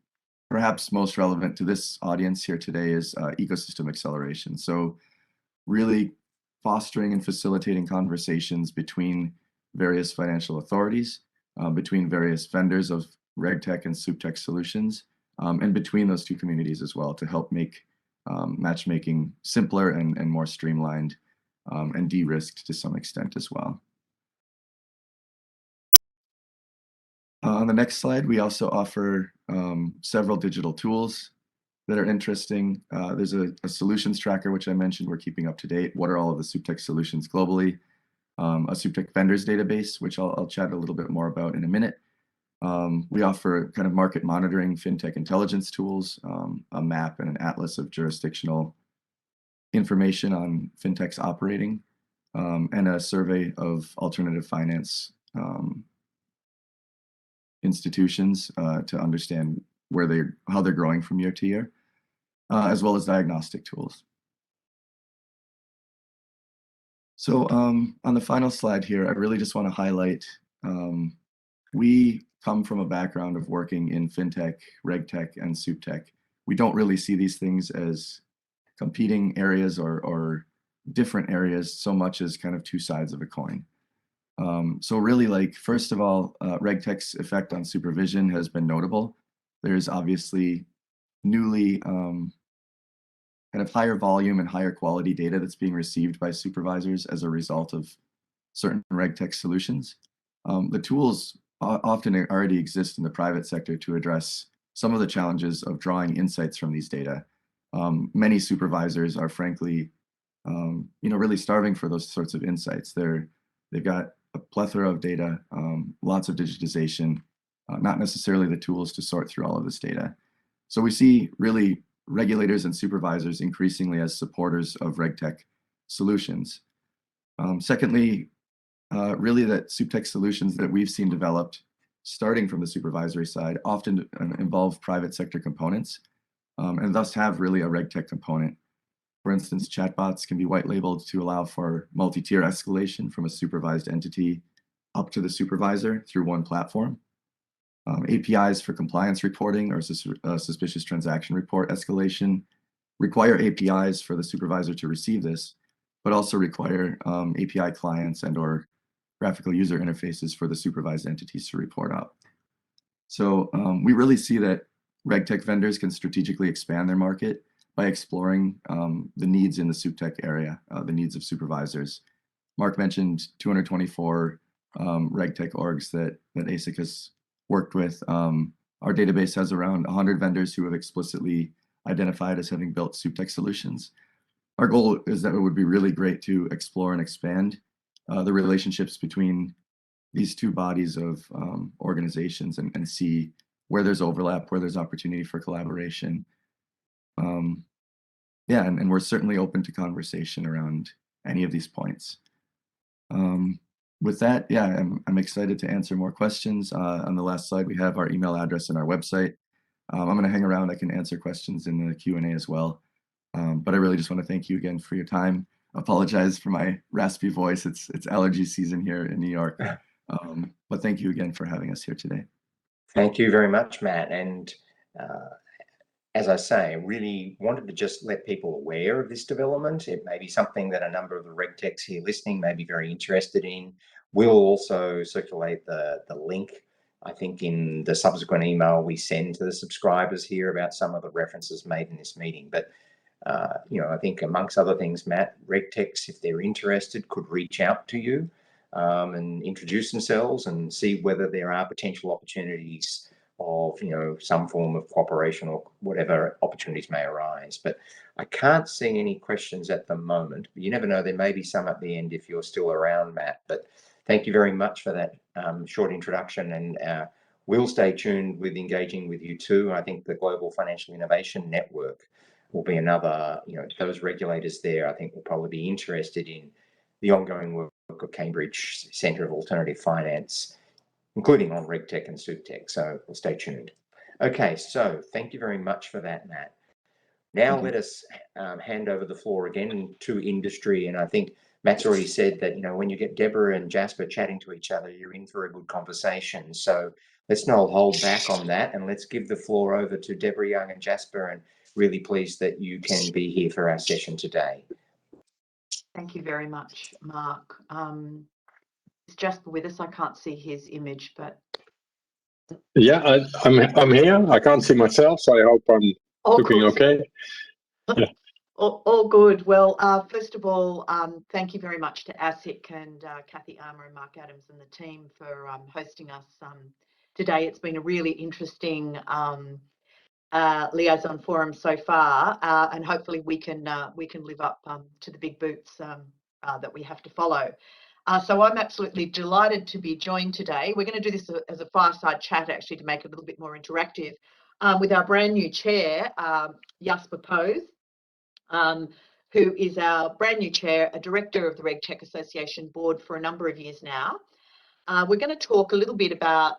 perhaps most relevant to this audience here today is ecosystem acceleration. So really fostering and facilitating conversations between various financial authorities, between various vendors of Regtech and SupTech solutions, and between those two communities as well, to help make matchmaking simpler and more streamlined and de-risked to some extent as well. On the next slide, we also offer several digital tools that are interesting. There's a solutions tracker, which I mentioned we're keeping up to date. What are all of the SupTech solutions globally? A SupTech vendors database, which I'll chat a little bit more about in a minute. We offer kind of market monitoring, fintech intelligence tools, a map and an atlas of jurisdictional information on fintechs operating, and a survey of alternative finance institutions to understand how they're growing from year to year, as well as diagnostic tools. So on the final slide here, I really just want to highlight we come from a background of working in fintech, regtech, and SupTech. We don't really see these things as competing areas or different areas so much as kind of two sides of a coin. So really, like, first of all, regtech's effect on supervision has been notable. There's obviously newly kind of higher volume and higher quality data that's being received by supervisors as a result of certain regtech solutions. The tools often already exist in the private sector to address some of the challenges of drawing insights from these data. Many supervisors are frankly, really starving for those sorts of insights. They've got a plethora of data, lots of digitization, not necessarily the tools to sort through all of this data. So we see really regulators and supervisors increasingly as supporters of regtech solutions. Secondly, really that SupTech solutions that we've seen developed, starting from the supervisory side, often involve private sector components, and thus have really a RegTech component. For instance, chatbots can be white labeled to allow for multi-tier escalation from a supervised entity up to the supervisor through one platform. APIs for compliance reporting or suspicious transaction report escalation require APIs for the supervisor to receive this, but also require API clients and or graphical user interfaces for the supervised entities to report out. So we really see that RegTech vendors can strategically expand their market by exploring the needs in the SupTech area, the needs of supervisors. Mark mentioned 224 RegTech orgs that ASIC has worked with. Our database has around 100 vendors who have explicitly identified as having built SupTech solutions. Our goal is that it would be really great to explore and expand the relationships between these two bodies of organizations and see where there's overlap, where there's opportunity for collaboration. Yeah, and we're certainly open to conversation around any of these points. With that, yeah, I'm excited to answer more questions. On the last slide, we have our email address and our website. I'm going to hang around. I can answer questions in the Q&A as well. But I really just want to thank you again for your time. Apologize for my raspy voice. It's allergy season here in New York. But thank you again for having us here today. Thank you very much, Matt. And as I say, really wanted to just let people aware of this development. It may be something that a number of the RegTechs here listening may be very interested in. We'll also circulate the link, I think, in the subsequent email we send to the subscribers here about some of the references made in this meeting. But you know, I think amongst other things, Matt, RegTechs, if they're interested, could reach out to you and introduce themselves and see whether there are potential opportunities of, you know, some form of cooperation or whatever opportunities may arise. But I can't see any questions at the moment. But you never know, there may be some at the end if you're still around, Matt. But thank you very much for that short introduction, and we'll stay tuned with engaging with you too. I think the Global Financial Innovation Network will be another, you know, those regulators there, I think, will probably be interested in the ongoing work of Cambridge Centre of Alternative Finance, including on RegTech and SupTech. So we'll stay tuned. Okay, so thank you very much for that, Matt. Now let us hand over the floor again to industry. And I think Matt's already said that, you know, when you get Deborah and Jasper chatting to each other, you're in for a good conversation. So let's not hold back on that, and let's give the floor over to Deborah Young and Jasper, and really pleased that you can be here for our session today. Thank you very much, Mark. Is Jasper with us? I can't see his image, but yeah, I'm here. I can't see myself, so I hope I'm looking okay. Yeah. All good. Well, first of all, thank you very much to ASIC and Cathie Armour and Mark Adams and the team for hosting us today. It's been a really interesting liaison forum so far, and hopefully we can live up to the big boots that we have to follow. So I'm absolutely delighted to be joined today. We're going to do this as a fireside chat, actually, to make it a little bit more interactive, with our brand new chair, Jasper Poos, who is our brand new chair, a director of the RegTech Association board for a number of years now. We're going to talk a little bit about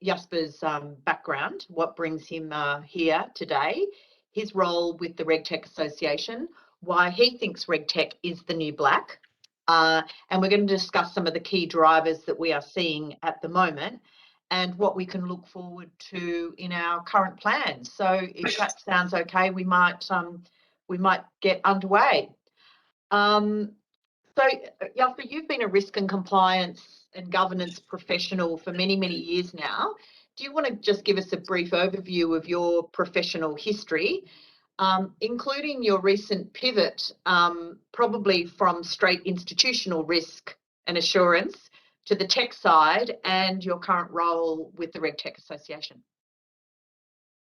Jasper's background, what brings him here today, his role with the RegTech Association, why he thinks RegTech is the new black, and we're going to discuss some of the key drivers that we are seeing at the moment and what we can look forward to in our current plans. So if that sounds okay, we might get underway. So Jasper, you've been a risk and compliance and governance professional for many, many years now. Do you want to just give us a brief overview of your professional history, including your recent pivot, probably from straight institutional risk and assurance to the tech side, and your current role with the RegTech Association?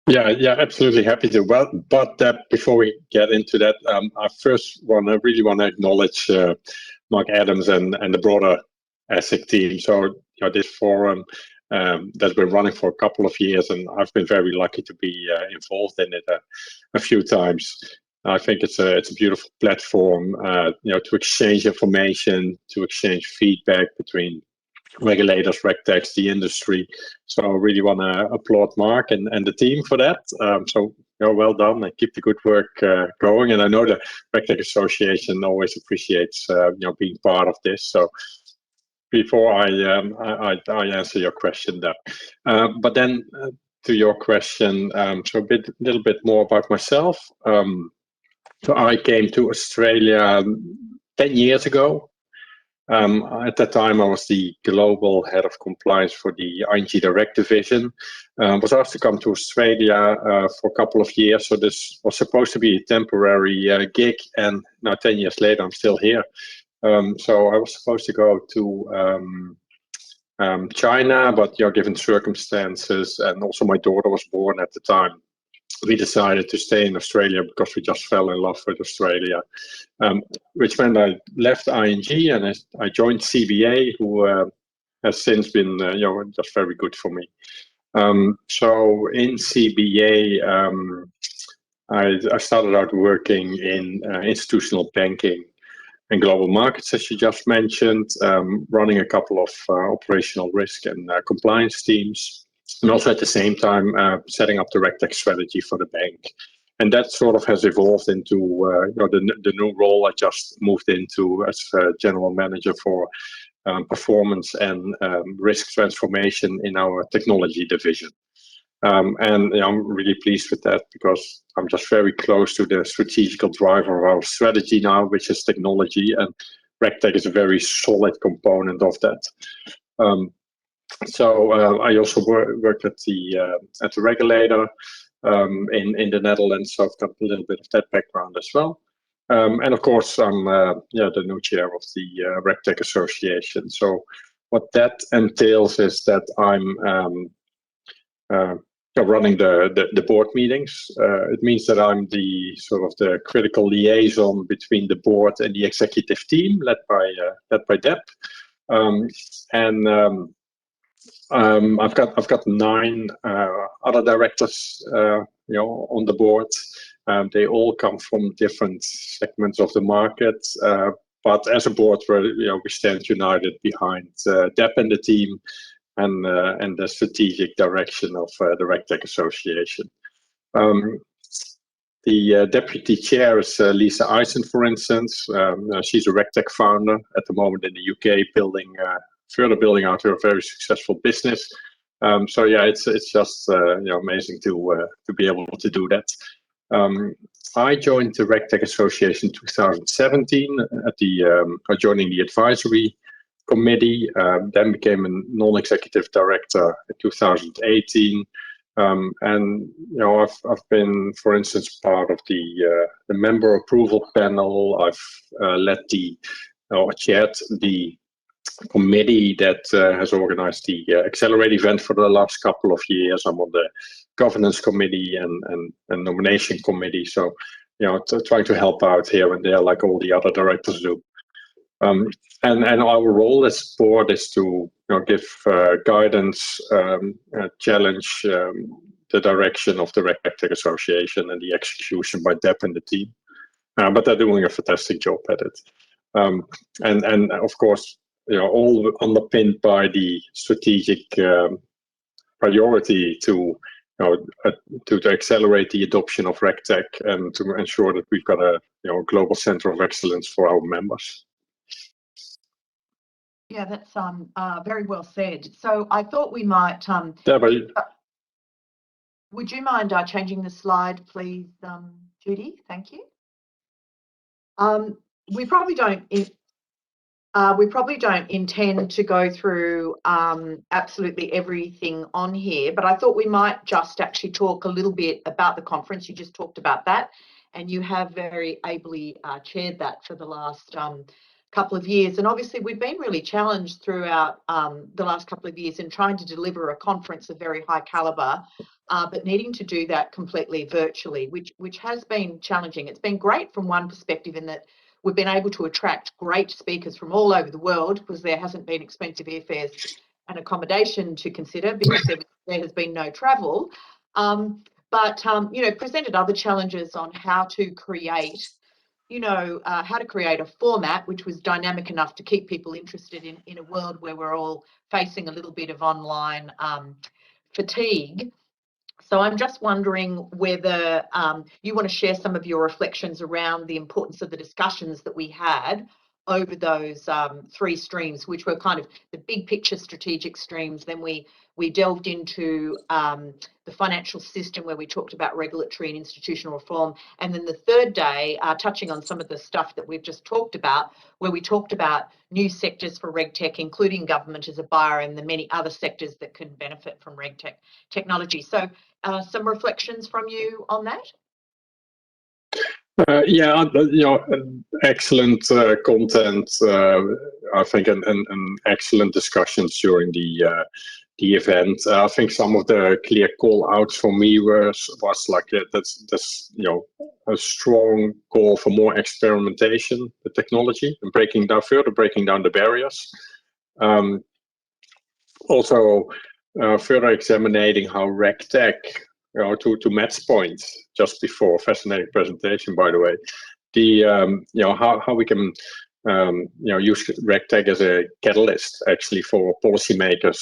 Yeah, absolutely happy to. Well, but before we get into that, I first really want to acknowledge Mark Adams and the broader ASIC team. So, you know, this forum that's been running for a couple of years, and I've been very lucky to be involved in it a few times. I think it's a beautiful platform, to exchange information, to exchange feedback between regulators, regtechs, the industry. So I really want to applaud Mark and the team for that. So well done, and keep the good work going. And I know the Regtech Association always appreciates being part of this. So before I answer your question there, but then to your question, so a little bit more about myself. So I came to Australia 10 years ago. At that time, I was the global head of compliance for the ING Direct division. Was asked to come to Australia for a couple of years. So this was supposed to be a temporary gig, and now 10 years later, I'm still here. So I was supposed to go to China, but given circumstances, and also my daughter was born at the time, we decided to stay in Australia because we just fell in love with Australia, which meant I left ING and I joined CBA, who has since been just very good for me. So in CBA, I started out working in institutional banking and global markets, as you just mentioned, running a couple of operational risk and compliance teams. And also at the same time, setting up the Regtech strategy for the bank. And that sort of has evolved into the new role I just moved into as general manager for performance and risk transformation in our technology division. And I'm really pleased with that because I'm just very close to the strategical driver of our strategy now, which is technology. And Regtech is a very solid component of that. So I also worked at the regulator in the Netherlands, so I've got a little bit of that background as well. And of course, I'm the new chair of the Regtech Association. So what that entails is that I'm running the board meetings. It means that I'm the sort of the critical liaison between the board and the executive team, led by Deb. I've got 9 other directors, on the board. They all come from different segments of the market, but as a board, we stand united behind Deb and the team, and the strategic direction of the Regtech Association. The deputy chair is Lisa Eisen, for instance. She's a Regtech founder at the moment in the UK, further building out her very successful business. So yeah, it's just amazing to be able to do that. I joined the Regtech Association in 2017 joining the advisory committee, then became a non-executive director in 2018. And I've been, for instance, part of the member approval panel. I've chaired the committee that has organized the Accelerate event for the last couple of years. I'm on the governance committee and nomination committee. So, trying to help out here and there, like all the other directors do. And our role as board is to give guidance, challenge the direction of the Regtech Association and the execution by Deb and the team. But they're doing a fantastic job at it. And of course, all underpinned by the strategic priority to accelerate the adoption of Regtech and to ensure that we've got a global center of excellence for our members. Yeah, that's very well said. So I thought we might. Deborah, would you mind changing the slide, please, Judy? Thank you. We probably don't intend to go through absolutely everything on here, but I thought we might just actually talk a little bit about the conference. You just talked about that, and you have very ably chaired that for the last couple of years. And obviously, we've been really challenged throughout the last couple of years in trying to deliver a conference of very high caliber, but needing to do that completely virtually, which has been challenging. It's been great from one perspective in that we've been able to attract great speakers from all over the world because there hasn't been expensive airfares and accommodation to consider because there has been no travel. But but you know, presented other challenges on how to create, you know, how to create a format which was dynamic enough to keep people interested in a world where we're all facing a little bit of online fatigue. So I'm just wondering whether you want to share some of your reflections around the importance of the discussions that we had over those 3 streams, which were kind of the big picture strategic streams. Then we delved into the financial system, where we talked about regulatory and institutional reform. And then the third day, touching on some of the stuff that we've just talked about, where we talked about new sectors for RegTech, including government as a buyer, and the many other sectors that can benefit from RegTech technology. So some reflections from you on that? Yeah, you know, excellent content. I think, and excellent discussions during the event. I think some of the clear call outs for me was like that's you know, a strong call for more experimentation with technology and breaking down the barriers. Also, further examining how RegTech, you know, to Matt's point just before, fascinating presentation, by the way, the you know, how we can you know, use RegTech as a catalyst actually for policymakers,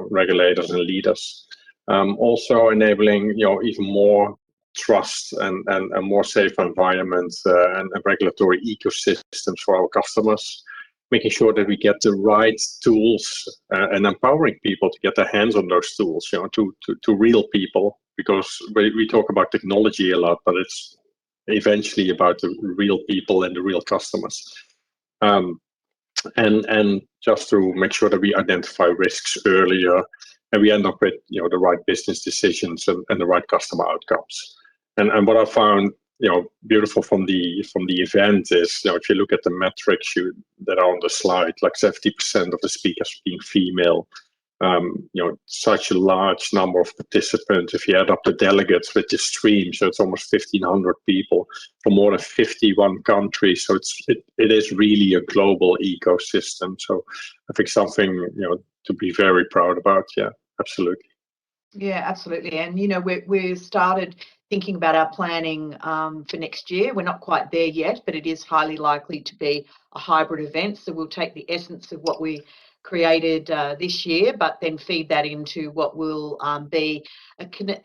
regulators, and leaders. Also enabling, you know, even more trust and a more safe environment and regulatory ecosystems for our customers. Making sure that we get the right tools and empowering people to get their hands on those tools, you know, to real people, because we talk about technology a lot, but it's eventually about the real people and the real customers. And just to make sure that we identify risks earlier, and we end up with, you know, the right business decisions and the right customer outcomes. And what I found, you know, beautiful from the event is, you know, if you look at the metrics that are on the slide, like 70% of the speakers being female, you know, such a large number of participants. If you add up the delegates with the stream, so it's almost 1,500 people from more than 51 countries. So it is really a global ecosystem. So I think something, you know, to be very proud about. Yeah, absolutely. Yeah, absolutely. And, you know, we started thinking about our planning for next year. We're not quite there yet, but it is highly likely to be a hybrid event. So we'll take the essence of what we created this year, but then feed that into what will be,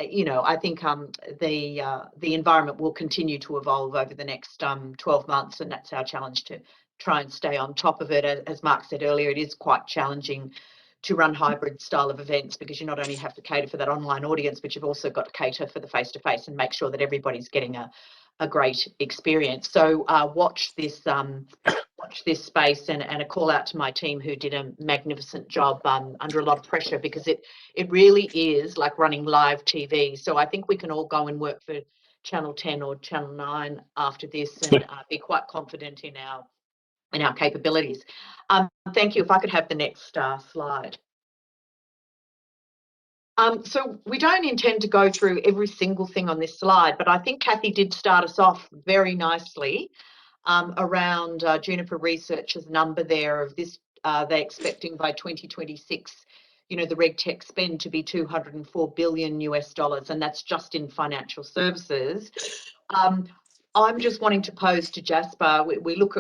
you know, I think the environment will continue to evolve over the next 12 months. And that's our challenge, to try and stay on top of it. As Mark said earlier, it is quite challenging to run hybrid style of events, because you not only have to cater for that online audience, but you've also got to cater for the face-to-face and make sure that everybody's getting a great experience. So watch this space, and a call out to my team, who did a magnificent job under a lot of pressure, because it really is like running live TV. So I think we can all go and work for Channel 10 or Channel 9 after this, and be quite confident in our capabilities. Thank you. If I could have the next slide. So we don't intend to go through every single thing on this slide, but I think Cathie did start us off very nicely around Juniper Research's number there of this. They're expecting by 2026, you know, the RegTech spend to be $204 billion US, and that's just in financial services. I'm just wanting to pose to Jasper. We look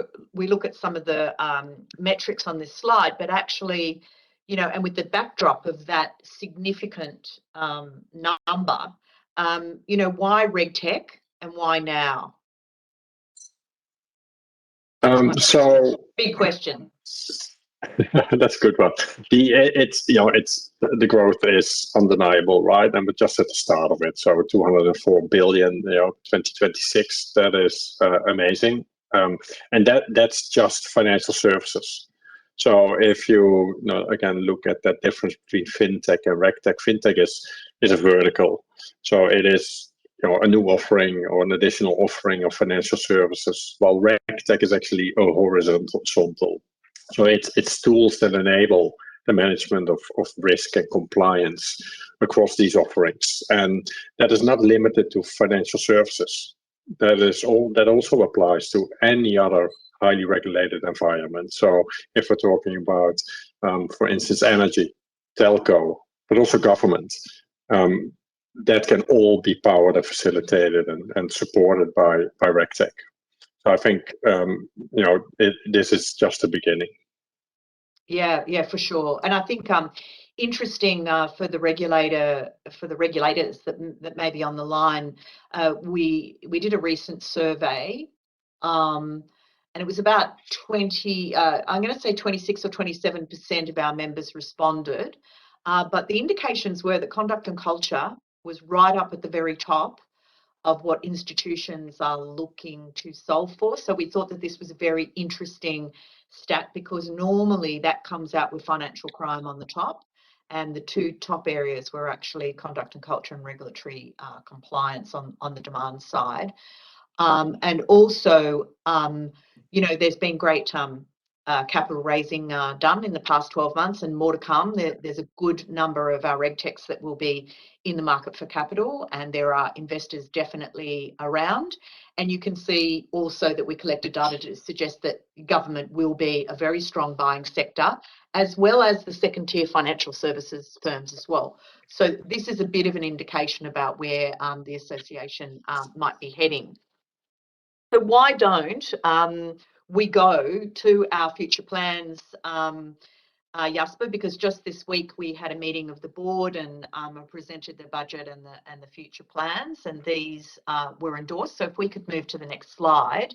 at some of the metrics on this slide, but actually, you know, and with the backdrop of that significant number, you know, why RegTech and why now? So big question. That's a good one. It's, you know, it's, the growth is undeniable, right? And we're just at the start of it. So 204 billion, you know, 2026. That is amazing. And that's just financial services. So if you know, again, look at that difference between fintech and RegTech, fintech is a vertical. So it is, you know, a new offering or an additional offering of financial services, while RegTech is actually a horizontal. So it's tools that enable the management of risk and compliance across these offerings. And that is not limited to financial services. That also applies to any other highly regulated environment. So if we're talking about, for instance, energy, telco, but also government, that can all be powered and facilitated and supported by Regtech. So I think this is just the beginning. Yeah, for sure. And I think interesting for the regulators that may be on the line, we did a recent survey, and it was about 20. I'm going to say 26 or 27% of our members responded, but the indications were that conduct and culture was right up at the very top of what institutions are looking to solve for. So we thought that this was a very interesting stat, because normally that comes out with financial crime on the top, and the two top areas were actually conduct and culture and regulatory compliance on the demand side. And also, there's been great capital raising done in the past 12 months, and more to come. There's a good number of our regtechs that will be in the market for capital, and there are investors definitely around. And you can see also that we collected data to suggest that government will be a very strong buying sector, as well as the second tier financial services firms as well. So this is a bit of an indication about where the association might be heading. So why don't we go to our future plans, Jasper, because just this week we had a meeting of the board, and I presented the budget and the future plans, and these were endorsed. So if we could move to the next slide,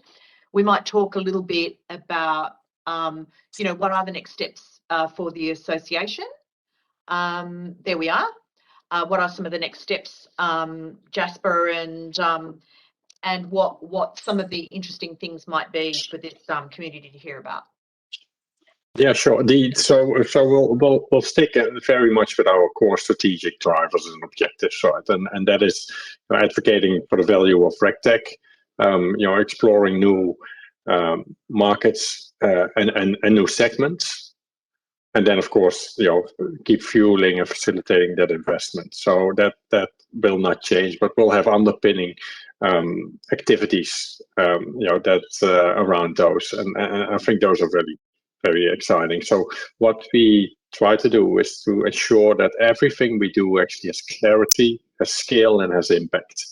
we might talk a little bit about what are the next steps for the association. There we are. What are some of the next steps, Jasper, and what some of the interesting things might be for this community to hear about? Yeah, sure. So we'll stick very much with our core strategic drivers and objectives, right? And that is advocating for the value of Regtech, exploring new markets and new segments, and then of course keep fueling and facilitating that investment. So that will not change, but we'll have underpinning activities that around those, and I think those are really very exciting. So what we try to do is to ensure that everything we do actually has clarity, has scale, and has impact.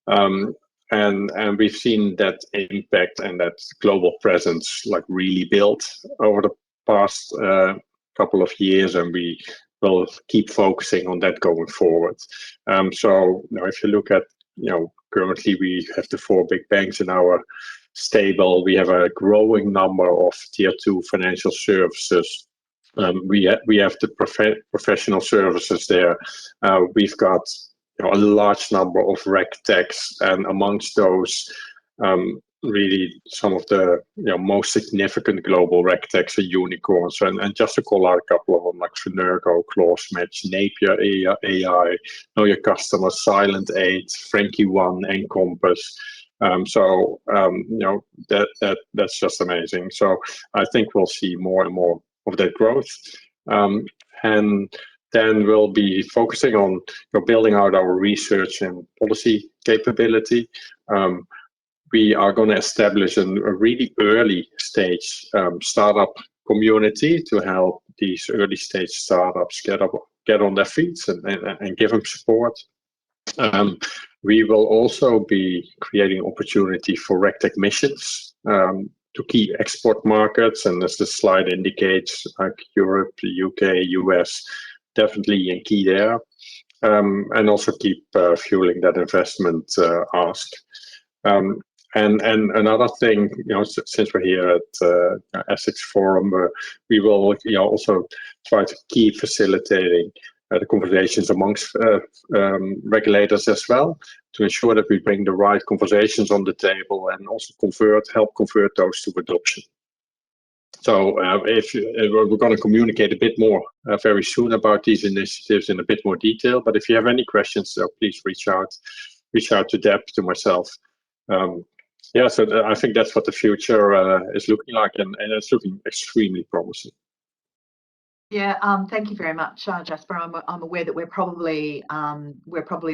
And we've seen that impact and that global presence really built over the past couple of years, and we will keep focusing on that going forward. So if you look at currently we have the 4 big banks in our stable. We have a growing number of tier 2 financial services. We have the professional services there. We've got a large number of regtechs, and amongst those, really some of the most significant global regtechs are unicorns. And just to call out a couple of them, like Finergo, ClauseMatch, Napier AI, Know Your Customer, Silent 8, Frankie One, Encompass. So that's just amazing. So I think we'll see more and more of that growth, and then we'll be focusing on building out our research and policy capability. We are going to establish a really early stage startup community to help these early stage startups get on their feet and give them support. We will also be creating opportunity for Regtech missions to key export markets, and as the slide indicates, like Europe, the UK, US, definitely in key there, and also keep fueling that investment ask. And another thing, since we're here at ASIC Forum, we will also try to keep facilitating the conversations amongst regulators as well, to ensure that we bring the right conversations on the table and also help convert those to adoption. So we're going to communicate a bit more very soon about these initiatives in a bit more detail. But if you have any questions, please reach out to Deb, to myself. So I think that's what the future is looking like, and it's looking extremely promising. Yeah, thank you very much, Jasper. I'm aware that we're probably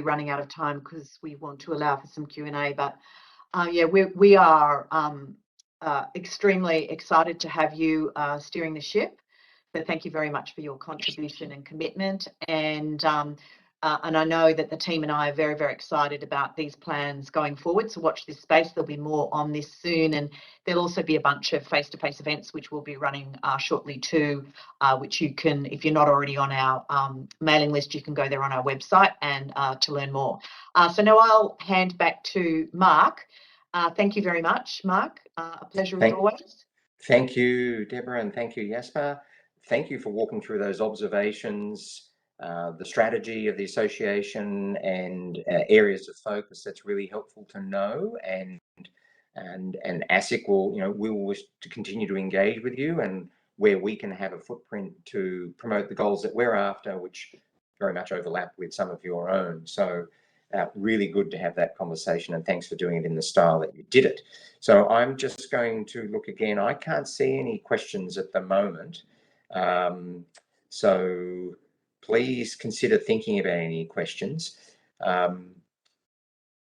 running out of time because we want to allow for some Q&A. But we are extremely excited to have you steering the ship. So thank you very much for your contribution and commitment. And and I know that the team and I are very, very excited about these plans going forward. So watch this space. There'll be more on this soon. And there'll also be a bunch of face-to-face events, which we'll be running shortly too, which you can, if you're not already on our mailing list, you can go there on our website and to learn more. So now I'll hand back to Mark. Thank you very much, Mark. A pleasure as always. Thank you, Deborah, and thank you, Jasper. Thank you for walking through those observations, the strategy of the association and areas of focus. That's really helpful to know, and ASIC will, we will wish to continue to engage with you, and where we can have a footprint to promote the goals that we're after, which very much overlap with some of your own. So really good to have that conversation, and thanks for doing it in the style that you did it. So I'm just going to look again. I can't see any questions at the moment. So please consider thinking about any questions.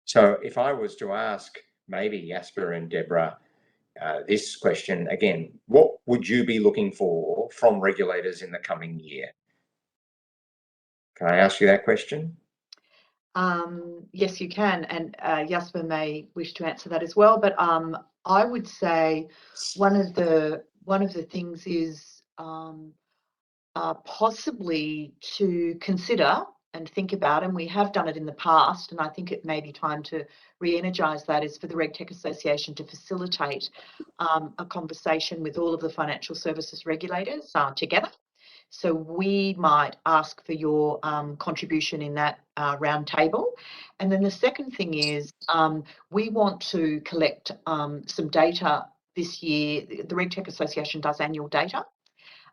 So if I was to ask maybe Jasper and Deborah this question again, what would you be looking for from regulators in the coming year? Can I ask you that question? Yes, you can, and Jasper may wish to answer that as well. But I would say one of the things is possibly to consider and think about, and we have done it in the past, and I think it may be time to re-energise that, is for the Regtech Association to facilitate a conversation with all of the financial services regulators together. So we might ask for your contribution in that round table. And then the second thing is we want to collect some data this year. The Regtech Association does annual data,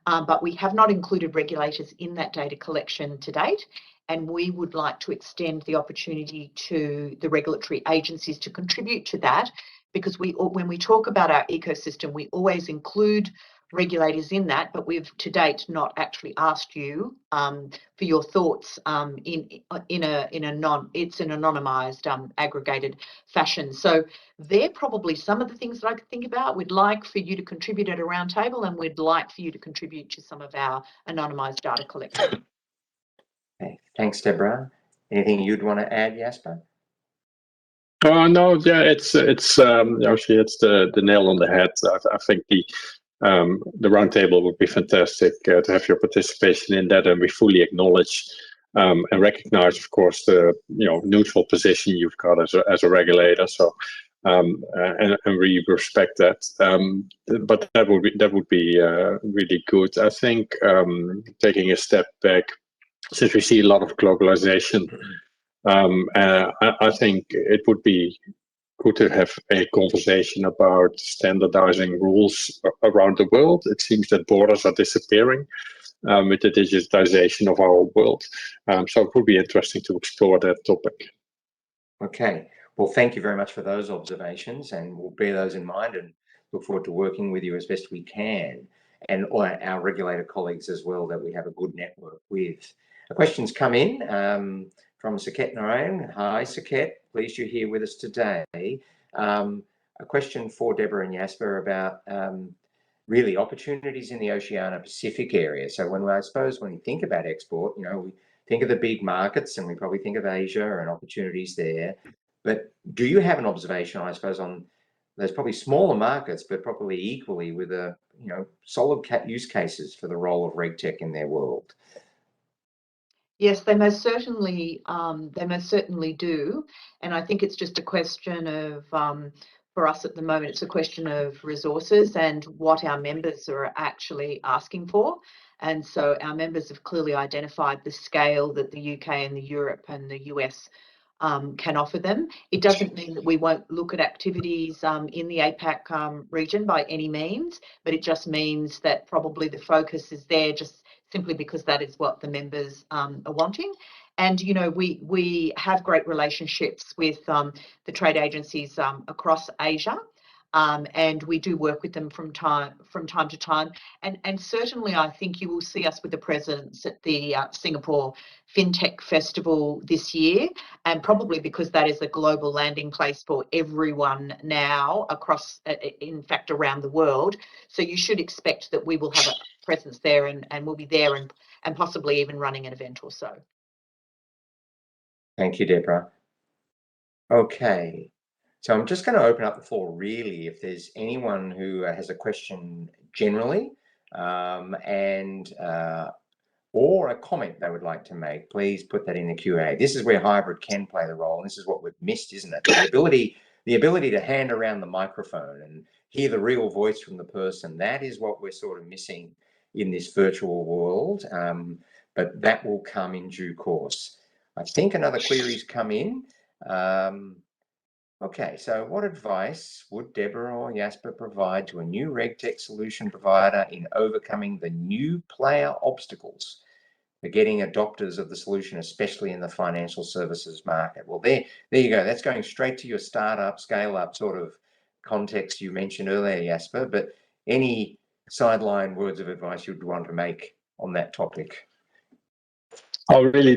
but we have not included regulators in that data collection to date. And we would like to extend the opportunity to the regulatory agencies to contribute to that, because when we talk about our ecosystem, we always include regulators in that, but we've to date not actually asked you for your thoughts it's an anonymized aggregated fashion. So they're probably some of the things that I could think about. We'd like for you to contribute at a round table, and we'd like for you to contribute to some of our anonymized data collection. Okay, thanks, Deborah. Anything you'd want to add, Jasper? No, yeah, it's actually it's the nail on the head. I think the roundtable would be fantastic to have your participation in that, and we fully acknowledge and recognize, of course, the neutral position you've got as a regulator. So and we respect that. But that would be really good. I think taking a step back, since we see a lot of globalization, I think it would be good to have a conversation about standardizing rules around the world. It seems that borders are disappearing with the digitization of our world. So it would be interesting to explore that topic. Okay, well, thank you very much for those observations, and we'll bear those in mind and look forward to working with you as best we can, and our regulator colleagues as well, that we have a good network with. The questions come in from Saket Narayan. Hi, Saket. Pleased you're here with us today. A question for Deborah and Jasper about really opportunities in the Oceania Pacific area. So I suppose when you think about export, we think of the big markets, and we probably think of Asia and opportunities there. But do you have an observation, I suppose, on those probably smaller markets, but probably equally with a solid use cases for the role of RegTech in their world? Yes, they most certainly do, and I think it's just a question of for us at the moment, it's a question of resources and what our members are actually asking for. And so our members have clearly identified the scale that the UK and the Europe and the US can offer them. It doesn't mean that we won't look at activities in the APAC region by any means, but it just means that probably the focus is there just simply because that is what the members are wanting. And we have great relationships with the trade agencies across Asia, and we do work with them from time to time. And certainly, I think you will see us with a presence at the Singapore FinTech Festival this year, and probably because that is a global landing place for everyone now across, in fact, around the world. So you should expect that we will have a presence there, and we'll be there and possibly even running an event or so. Thank you, Deborah. Okay, so I'm just going to open up the floor really if there's anyone who has a question generally or a comment they would like to make, please put that in the Q&A. This is where hybrid can play the role, and this is what we've missed, isn't it? The ability to hand around the microphone and hear the real voice from the person. That is what we're sort of missing in this virtual world, but that will come in due course. I think another query's come in. Okay, so what advice would Deborah or Jasper provide to a new RegTech solution provider in overcoming the new player obstacles for getting adopters of the solution, especially in the financial services market? Well, there you go. That's going straight to your startup, scale-up sort of context you mentioned earlier, Jasper, but any sideline words of advice you'd want to make on that topic? Oh, really?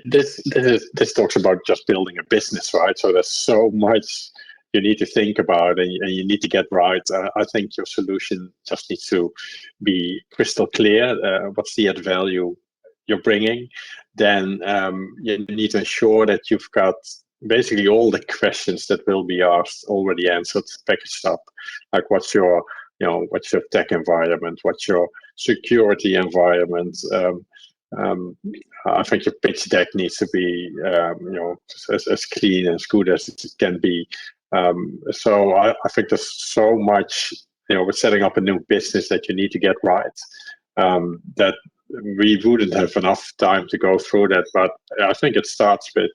This talks about just building a business, right? So there's so much you need to think about, and you need to get right. I think your solution just needs to be crystal clear. What's the added value you're bringing? Then you need to ensure that you've got basically all the questions that will be asked already answered, packaged up. Like what's your tech environment? What's your security environment? I think your pitch deck needs to be, as clean and as good as it can be. So I think there's so much, with setting up a new business that you need to get right, that we wouldn't have enough time to go through that. But I think it starts with,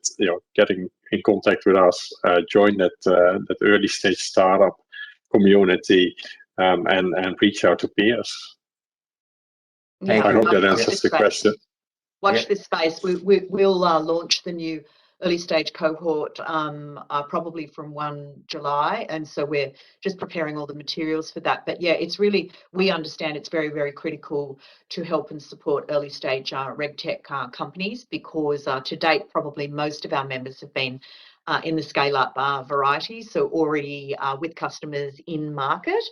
getting in contact with us, join that early stage startup community, and reach out to peers. Yeah, I hope that answers the question. Watch this space. We'll launch the new early stage cohort probably from 1 July, and so we're just preparing all the materials for that. But yeah, it's really, we understand it's very, very critical to help and support early stage RegTech companies, because to date probably most of our members have been in the scale up variety, so already with customers in market.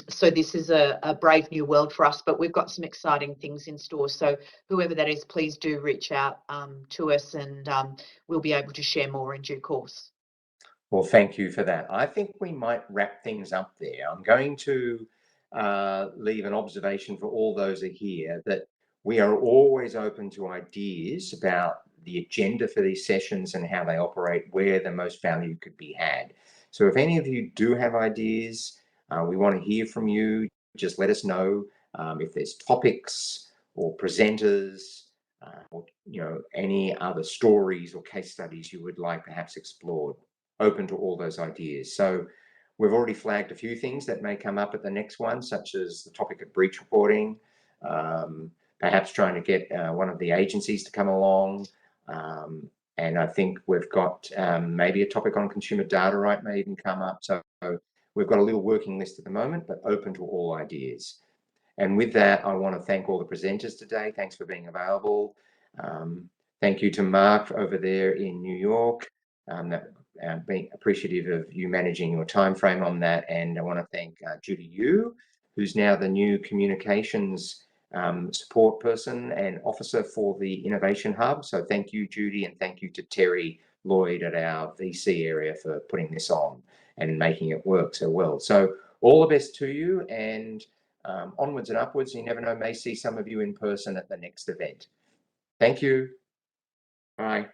So this is a brave new world for us, but we've got some exciting things in store. So whoever that is, please do reach out to us, and we'll be able to share more in due course. Well, thank you for that. I think we might wrap things up there. I'm going to leave an observation for all those who are here, that we are always open to ideas about the agenda for these sessions and how they operate, where the most value could be had. So if any of you do have ideas, we want to hear from you. Just let us know if there's topics or presenters or any other stories or case studies you would like perhaps explored. Open to all those ideas. So we've already flagged a few things that may come up at the next one, such as the topic of breach reporting, perhaps trying to get one of the agencies to come along. And I think we've got maybe a topic on consumer data right may even come up. So we've got a little working list at the moment, but open to all ideas. And with that, I want to thank all the presenters today. Thanks for being available. Thank you to Mark over there in New York, being appreciative of you managing your time frame on that. And I want to thank Judy Yu, who's now the new communications support person and officer for the Innovation Hub. So thank you, Judy, and thank you to Terry Lloyd at our VC area for putting this on and making it work so well. So all the best to you, and onwards and upwards. You never know, may see some of you in person at the next event. Thank you. Bye.